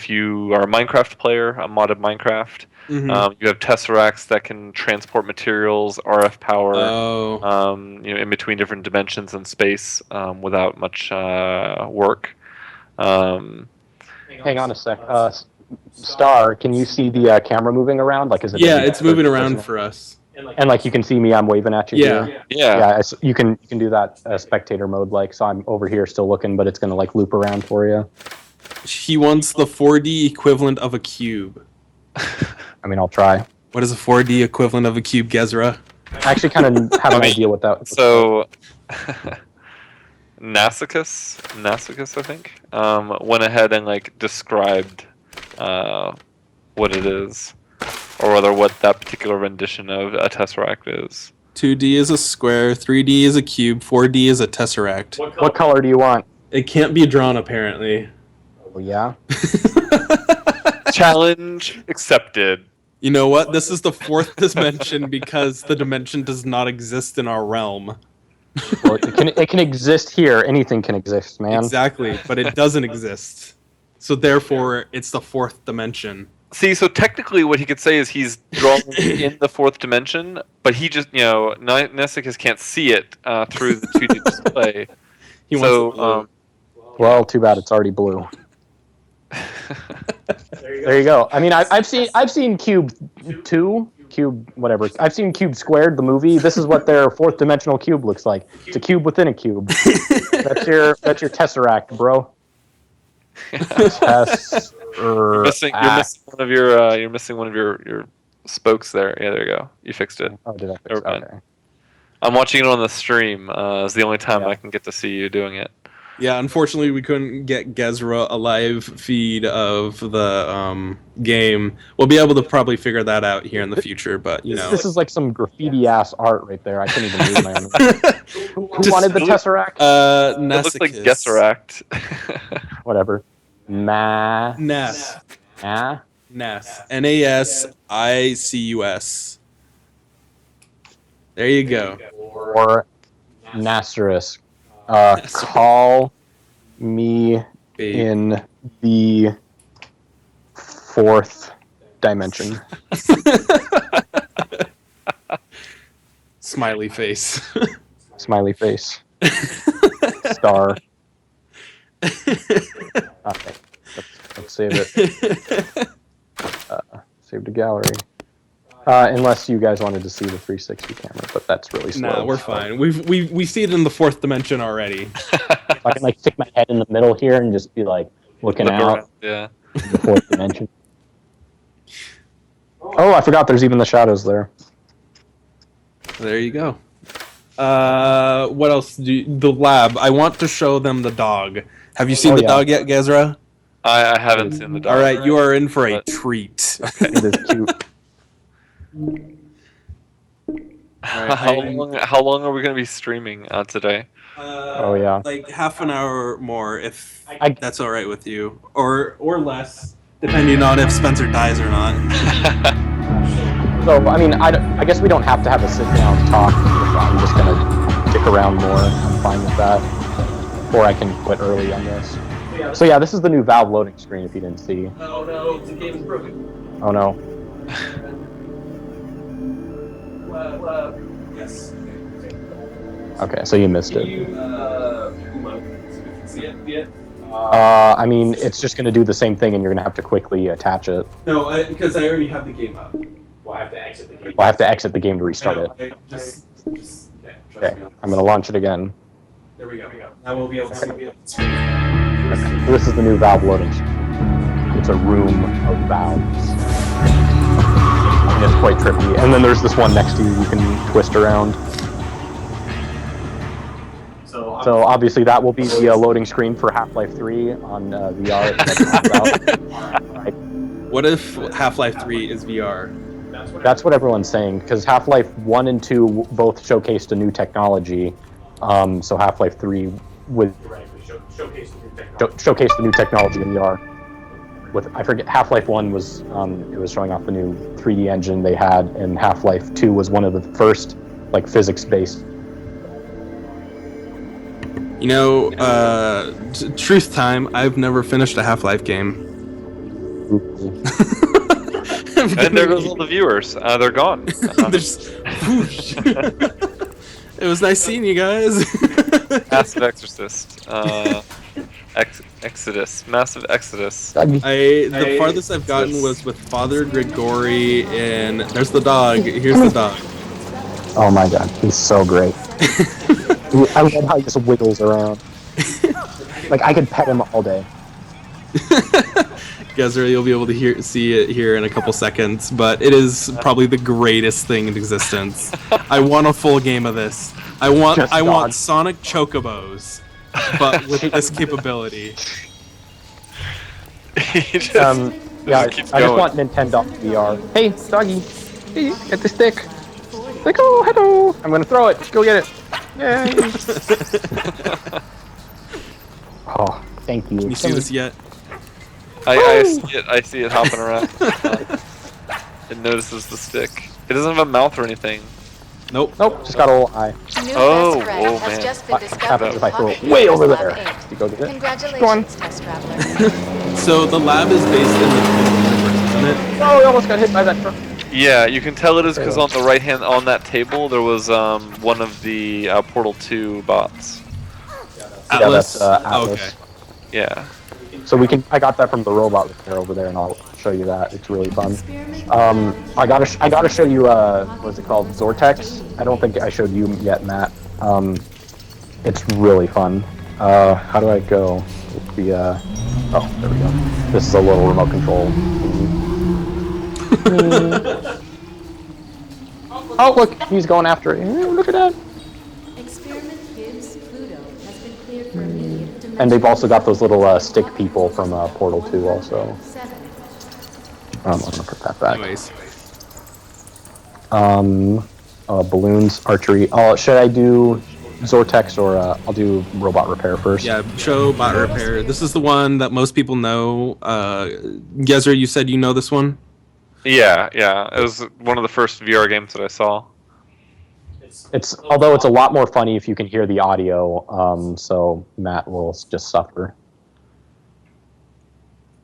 you are a Minecraft player, a modded Minecraft, you have tesseracts that can transport materials, RF power, Oh. in between different dimensions and space without much work. Hang on a sec. Star, can you see the camera moving around? Like, is it? Yeah, it's moving around for us. And like you can see me, I'm waving at you. Yeah. Here. Yeah. You can do that spectator mode. Like, so I'm over here still looking, but it's gonna like loop around for you. He wants the 4D equivalent of a cube. I mean, I'll try. What is a 4D equivalent of a cube, Ghezra? I actually kind of have an idea what that. So, Nassicus, I think, went ahead and like described what it is, or rather what that particular rendition of a tesseract is. 2D is a square, 3D is a cube, 4D is a tesseract. What color do you want? It can't be drawn, apparently. Oh yeah. Challenge accepted. You know what? This is the 4th dimension because the dimension does not exist in our realm. Well, it can exist here. Anything can exist, man. Exactly, but it doesn't exist. So therefore, it's the 4th dimension. See, so technically what he could say is he's drawn in the 4th dimension, but he just, Nassicus can't see it through the 2D display. He wants it blue. Well, too bad it's already blue. There you go. I mean, I've seen Cube 2, Cube whatever. I've seen Cube Squared, the movie. This is what their 4th dimensional cube looks like. It's a cube within a cube. That's your tesseract, bro. You're missing one of your spokes there. Yeah, there you go. You fixed it. Oh, did I fix it? Okay. I'm watching it on the stream. It's the only time I can get to see you doing it. Yeah, unfortunately, we couldn't get Ghezra a live feed of the game. We'll be able to probably figure that out here in the future, but, This is like some graffiti-ass art right there. I couldn't even read my own. Who wanted the tesseract? It looks like Ghezract. Whatever. Nas. Nah. Nas. Nasicus. There you go. Or Nasserus. Call me in the 4th dimension. Smiley face. Smiley face. Star. Okay. Let's save it. Save to gallery. Unless you guys wanted to see the 360 camera, but that's really slow. Nah, we're fine. We see it in the 4th dimension already. If I can like stick my head in the middle here and just be like looking out. Yeah. In the 4th dimension. Oh, I forgot. There's even the shadows there. There you go. What else? The lab. I want to show them the dog. Have you seen the dog yet, Ghezra? I haven't seen the dog. All right, you are in for a treat. It is cute. How long are we going to be streaming today? Oh yeah. Like half an hour more, if I- that's all right with you, or less, depending on if Spencer dies or not. So, I mean, I guess we don't have to have a sit-down talk. I'm just going to stick around more. I'm fine with that. Or I can quit early on this. So yeah, this is the new Valve loading screen, if you didn't see. Oh no, the game is broken. Oh no. Yes. Okay, so you missed it. See it? I mean, it's just going to do the same thing, and you're going to have to quickly attach it. No, because I already have the game up. Well, I have to exit the game. Well, I have to exit the game to restart it. Okay, I'm going to launch it again. There we go. Now we'll be able to see it. Okay, so this is the new Valve loading screen. It's a room of valves. And it's quite trippy. And then there's this one next to you can twist around. So obviously that will be the loading screen for Half-Life 3 on VR. What if Half-Life 3 is VR? That's what everyone's saying, because Half-Life 1 and 2 both showcased a new technology. So Half-Life 3 would showcase the new technology in VR. With I forget, Half-Life 1 was it was showing off the new 3D engine they had, and Half-Life 2 was one of the first like physics-based. You know, truth time, I've never finished a Half-Life game. And there goes all the viewers. They're gone. Whoosh. It was nice seeing you guys. Massive Exorcist. Massive Exodus. The farthest I've gotten was with Father Grigori, and there's the dog. Here's the dog. Oh my god, he's so great. I love how he just wiggles around. Like, I could pet him all day. Ghezra, you'll be able to see it here in a couple seconds, but it is probably the greatest thing in existence. I want a full game of this. I want Sonic Chocobos, but with this capability. Yeah, I just want Nintendo VR. Hey, doggy, hey, get the stick. Like, oh, hello. I'm gonna throw it. Go get it. Yay. Oh, thank you. Can you see this yet? I see it hopping around. It notices the stick. It doesn't have a mouth or anything. Nope. Nope, just got a little eye. Oh, has man. just been What happens discovered if I throw in it way over Lab there? 8. You go get it. Congratulations, test traveler. So the lab is based in the universe, isn't it? Oh, we almost got hit by that truck. Yeah, you can tell it is because on the right hand on that table there was one of the Portal 2 bots. Atlas. Yeah, that's Atlas. Okay. Yeah. So I got that from the robot repair over there, and I'll show you that. It's really fun. I gotta show you what's it called, Zortex. I don't think I showed you yet, Matt. It's really fun. How do I go? With the oh, there we go. This is a little remote control. Oh, look, he's going after it. Look at that. Experiment gives Pluto has been cleared for immediate dimensional. And they've also got those little stick people from Portal 2 also. I'm gonna put that back. Anyways. Balloons, archery. Oh, should I do Zortex or I'll do robot repair first? Yeah, show bot repair. This is the one that most people know. Ghezra, you said you know this one? Yeah. It was one of the first VR games that I saw. Although it's a lot more funny if you can hear the audio, so Matt will just suffer.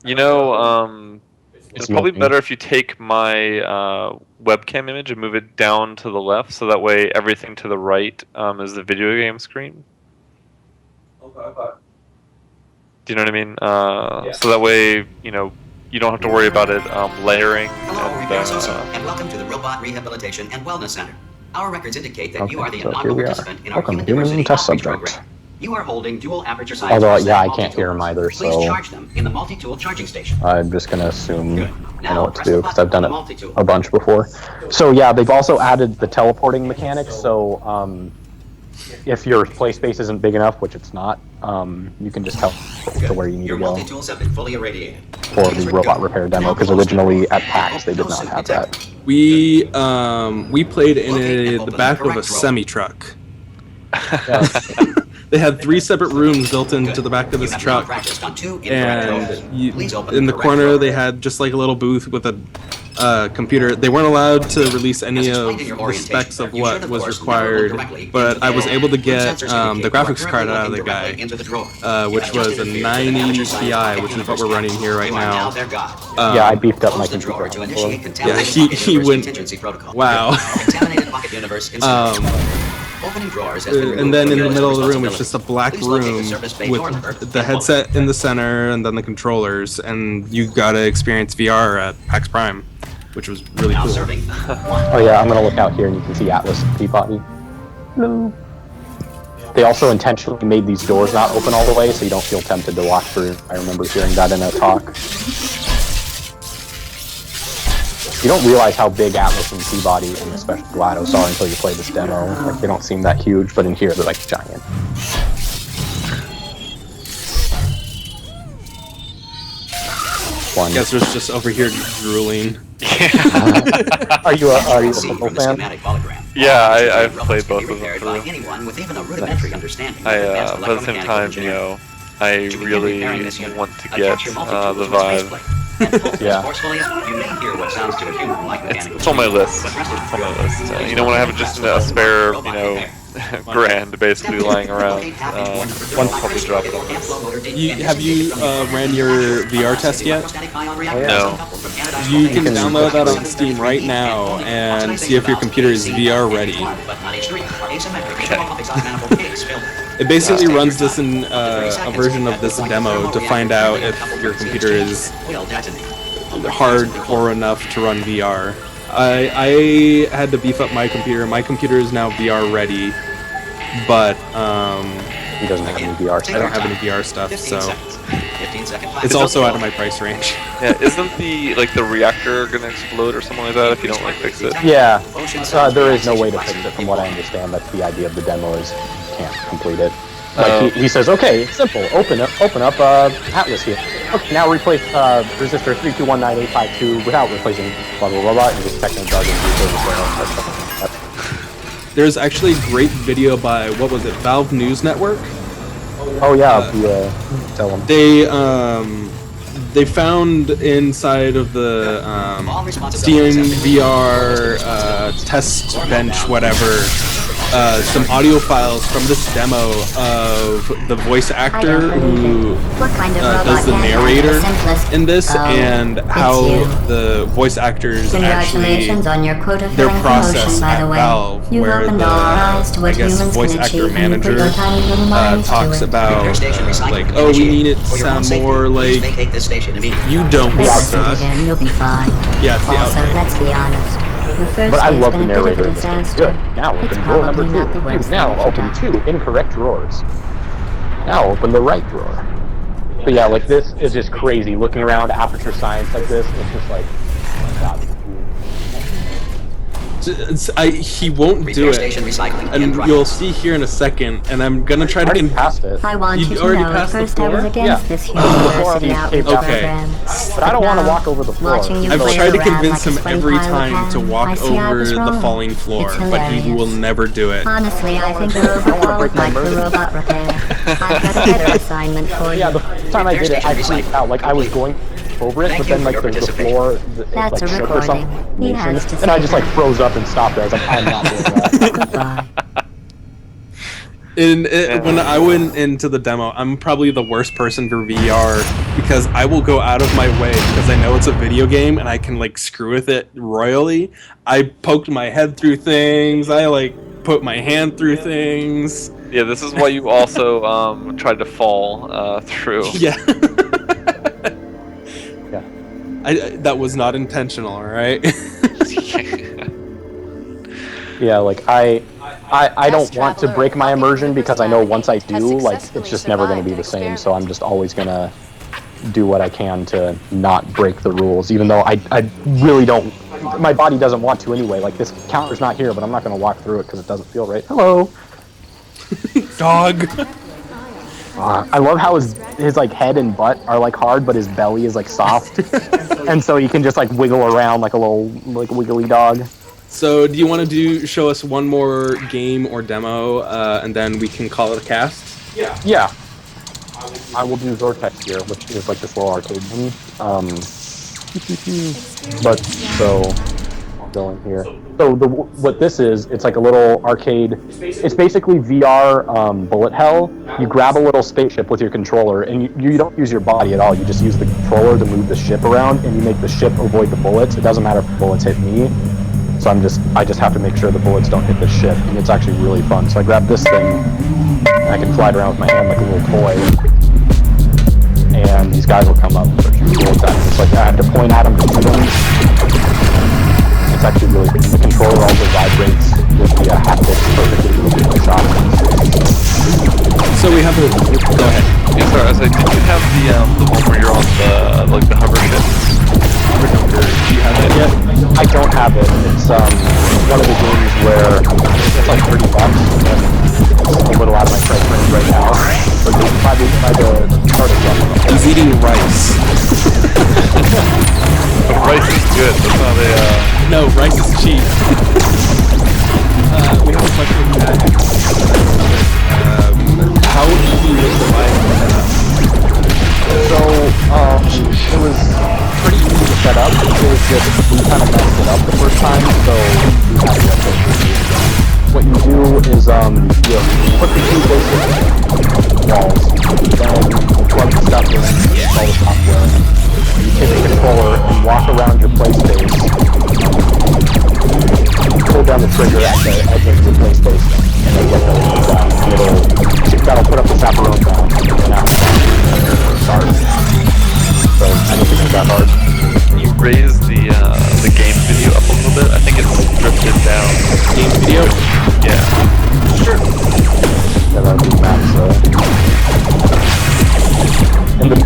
You know, it's probably better if you take my webcam image and move it down to the left, so that way everything to the right is the video game screen. Okay. Do you know what I mean? So that way, you know, you don't have to worry about it layering. Hello, repair associate, and welcome to the Robot Rehabilitation and Wellness Center. Our records indicate that you are the inaugural participant in our human diversity test outreach subject. program. You are holding dual aperture science. Although, glasses yeah, and I can't hear him either, Please so charge them in the multi-tool charging station. I'm just gonna assume I Now, know what to press the do because I've done button it on the multi-tool. a bunch before. So yeah, they've also added the teleporting mechanics. So if your play space isn't big enough, which it's not, you can just teleport to where you need Your to go multi-tools have been fully irradiated. for the robot repair demo. Because originally at PAX they did not have that. We played in the back of a semi truck. They had 3 separate rooms built into the back of this truck, and in the corner they had just like a little booth with a computer. They weren't allowed to release any of the specs of what was required, but I was able to get the graphics card out of the guy, which was a 980 Ti, which is what we're running here right now. Yeah, I beefed up my computer. Yeah, he went. Wow. And then in the middle of the room, it's just a black room with the headset in the center and then the controllers, and you gotta experience VR at PAX Prime, which was really cool. Oh yeah, I'm gonna look out here and you can see Atlas and Peabody. Hello. They also intentionally made these doors not open all the way so you don't feel tempted to walk through. I remember hearing that in a talk. You don't realize how big Atlas and Peabody and especially GLaDOS are until you play this demo. Like, they don't seem that huge, but in here they're like giant. I guess there's just over here drooling. Are you a football fan? Yeah, I've played both of them through. But at the same time, you know, I really want to get the Vive. Yeah. It's on my list. It's on my list. You know, when I have just a spare, you know, grand basically lying around, I'll probably drop it on this. Have you ran your VR test yet? No. You can download that on Steam right now and see if your computer is VR ready. It basically runs this in a version of this demo to find out if your computer is hardcore enough to run VR. I had to beef up my computer. My computer is now VR ready, but he doesn't have any VR stuff. I don't have any VR stuff, so It's also out of my price range. Yeah, isn't the reactor gonna explode or something like that if you don't fix it? Yeah, there is no way to fix it from what I understand. That's the idea of the demo is you can't complete it. Like he says, okay, it's simple. Open up Atlas here. Okay, now replace resistor 3219852 without replacing blah blah blah blah. And just techno jargon. There's actually a great video by Valve News Network. Oh yeah, tell them. They found inside of the Steam VR test bench whatever some audio files from this demo of the voice actor who does the narrator in this, and how the voice actors actually their process at Valve, where the I guess voice actor manager talks about like, oh, we need it to sound more like you don't suck. Yeah, it's the outfit. Let's be honest. But I love the narrator in this game. Good. Now open drawer number 2. Now open 2 incorrect drawers. Now open the right drawer. But yeah, like this is just crazy. Looking around Aperture Science like this, it's just like, oh my god. He won't do it, and you'll see here in a second. And I'm gonna try to. I already passed it. I want you to already know at passed the first I was floor? against this university outreach program. But I don't want to walk over the floor. I've tried to convince him every time to walk over the falling floor, but he will never do it. Honestly, I think the robot qualified for robot repair. I've got a better assignment for you. Yeah, the first time I did it, I freaked out. Like I was going over it, but then like the floor That's like a shook or recording. something, He has to and I say just like that. froze up and stopped there. I was like, I'm not doing that. When I went into the demo, I'm probably the worst person for VR because I will go out of my way because I know it's a video game and I can like screw with it royally. I poked my head through things. I like put my hand through things. Yeah, this is why you also tried to fall through. Yeah. Yeah. That was not intentional, all right? Yeah, like I don't want to break my immersion because I know once I do, like it's just never going to be the same. So I'm just always going to do what I can to not break the rules, even though I really don't. My body doesn't want to anyway. Like this counter's not here, but I'm not going to walk through it because it doesn't feel right. Hello, dog. I love how his like head and butt are like hard, but his belly is like soft, and so he can just like wiggle around like a little like wiggly dog. So, do you want to show us one more game or demo, and then we can call it a cast? Yeah. I will do Vortex here, which is like this little arcade one. But so I'll go in here. So what this is, it's like a little arcade. It's basically VR bullet hell. You grab a little spaceship with your controller, and you don't use your body at all. You just use the controller to move the ship around, and you make the ship avoid the bullets. It doesn't matter if the bullets hit me. So I just have to make sure the bullets don't hit the ship, and it's actually really fun. So I grab this thing, and I can fly it around with my hand like a little toy, and these guys will come up and start shooting bullets at me. It's like I have to point at them to shoot them. It's actually really good. The controller also vibrates with the haptics perfectly with the shot. So we have a. Go ahead. Yeah, sorry, I was like, did you have the one where you're on the hover ship? Do you have it yet? I don't have it. It's one of the games where it's like $30, and it's a little out of my price range right now. But by the starting level. He's eating rice. But rice is good. That's not a. No, rice is cheap. We have a question from that. How easy was the Vive setup? So, it was pretty easy to set up. It was just, we kind of messed it up the first time, so we had to go through it again. What you do is, you put the two basic walls, then you plug the stuff in, install the software, you take the controller and walk around your play space, pull down the trigger at the edge of your play space, and then get the down, and that'll put up the chaperone down, and then after that, it'll start. So I don't think it's that hard. Can you raise the game video up a little bit? I think it's drifted down. Game video? Yeah. Sure. Yeah, that would be max, and the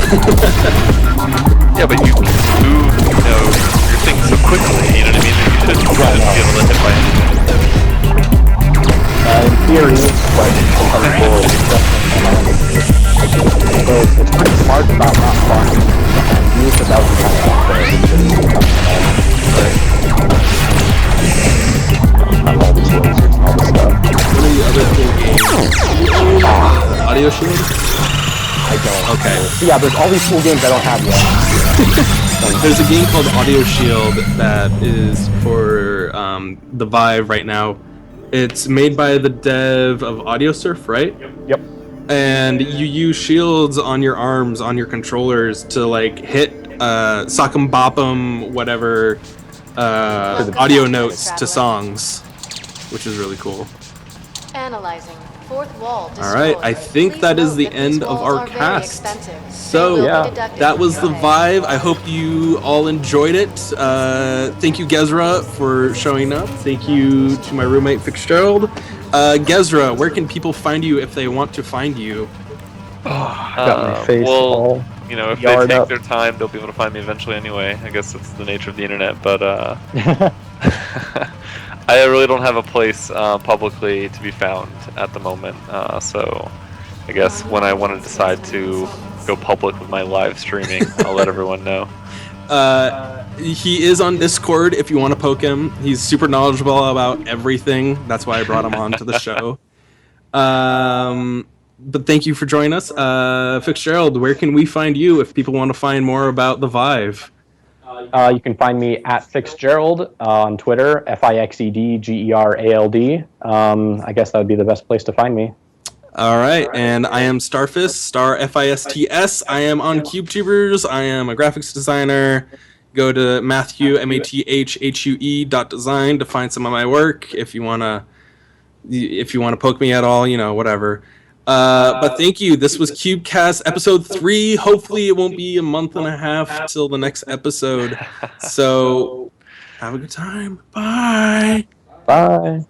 Yeah, but you can move, your thing so quickly, you know what I mean? That you shouldn't be able to hit by anything. In theory, but sometimes forward is definitely so it's pretty smart about not blocking you, but that was kind of all these lasers and all this stuff. What are the other cool games? Audio Shield? I don't. Okay. Yeah, there's all these cool games I don't have yet. There's a game called Audio Shield that is for the Vive right now. It's made by the dev of AudioSurf, right? Yep. And you use shields on your arms, on your controllers, to like hit sock 'em bop 'em, whatever audio notes to songs, which is really cool. Analyzing. Fourth wall destroyed. Alright, I think Please that is note the that these end of walls our are very cast. expensive. So, They will be yeah, deducted that from was the your pay. Vive. I hope you all enjoyed it. Thank you, Ghezra, for showing up. Thank you to my roommate, Fixedgerald. Ghezra, where can people find you if they want to find you? Got my face Well, all if they yarred take up. their time, they'll be able to find me eventually anyway. I guess it's the nature of the internet, but I really don't have a place publicly to be found at the moment. So I guess when I want to decide to go public with my live streaming, I'll let everyone know. He is on Discord if you want to poke him. He's super knowledgeable about everything. That's why I brought him on to the show. But thank you for joining us. Fixedgerald, where can we find you if people want to find more about the Vive? You can find me at Fixedgerald on Twitter, FIXEDGERALD. I guess that would be the best place to find me. All right, and I am StarFists, Star FISTS. I am on QubeTubers. I am a graphics designer. Go to MatthewMathHue.design to find some of my work. If you wanna poke me at all, whatever. But thank you. This was QubeCast episode 3. Hopefully, it won't be a month and a half till the next episode. So, have a good time. Bye. Bye.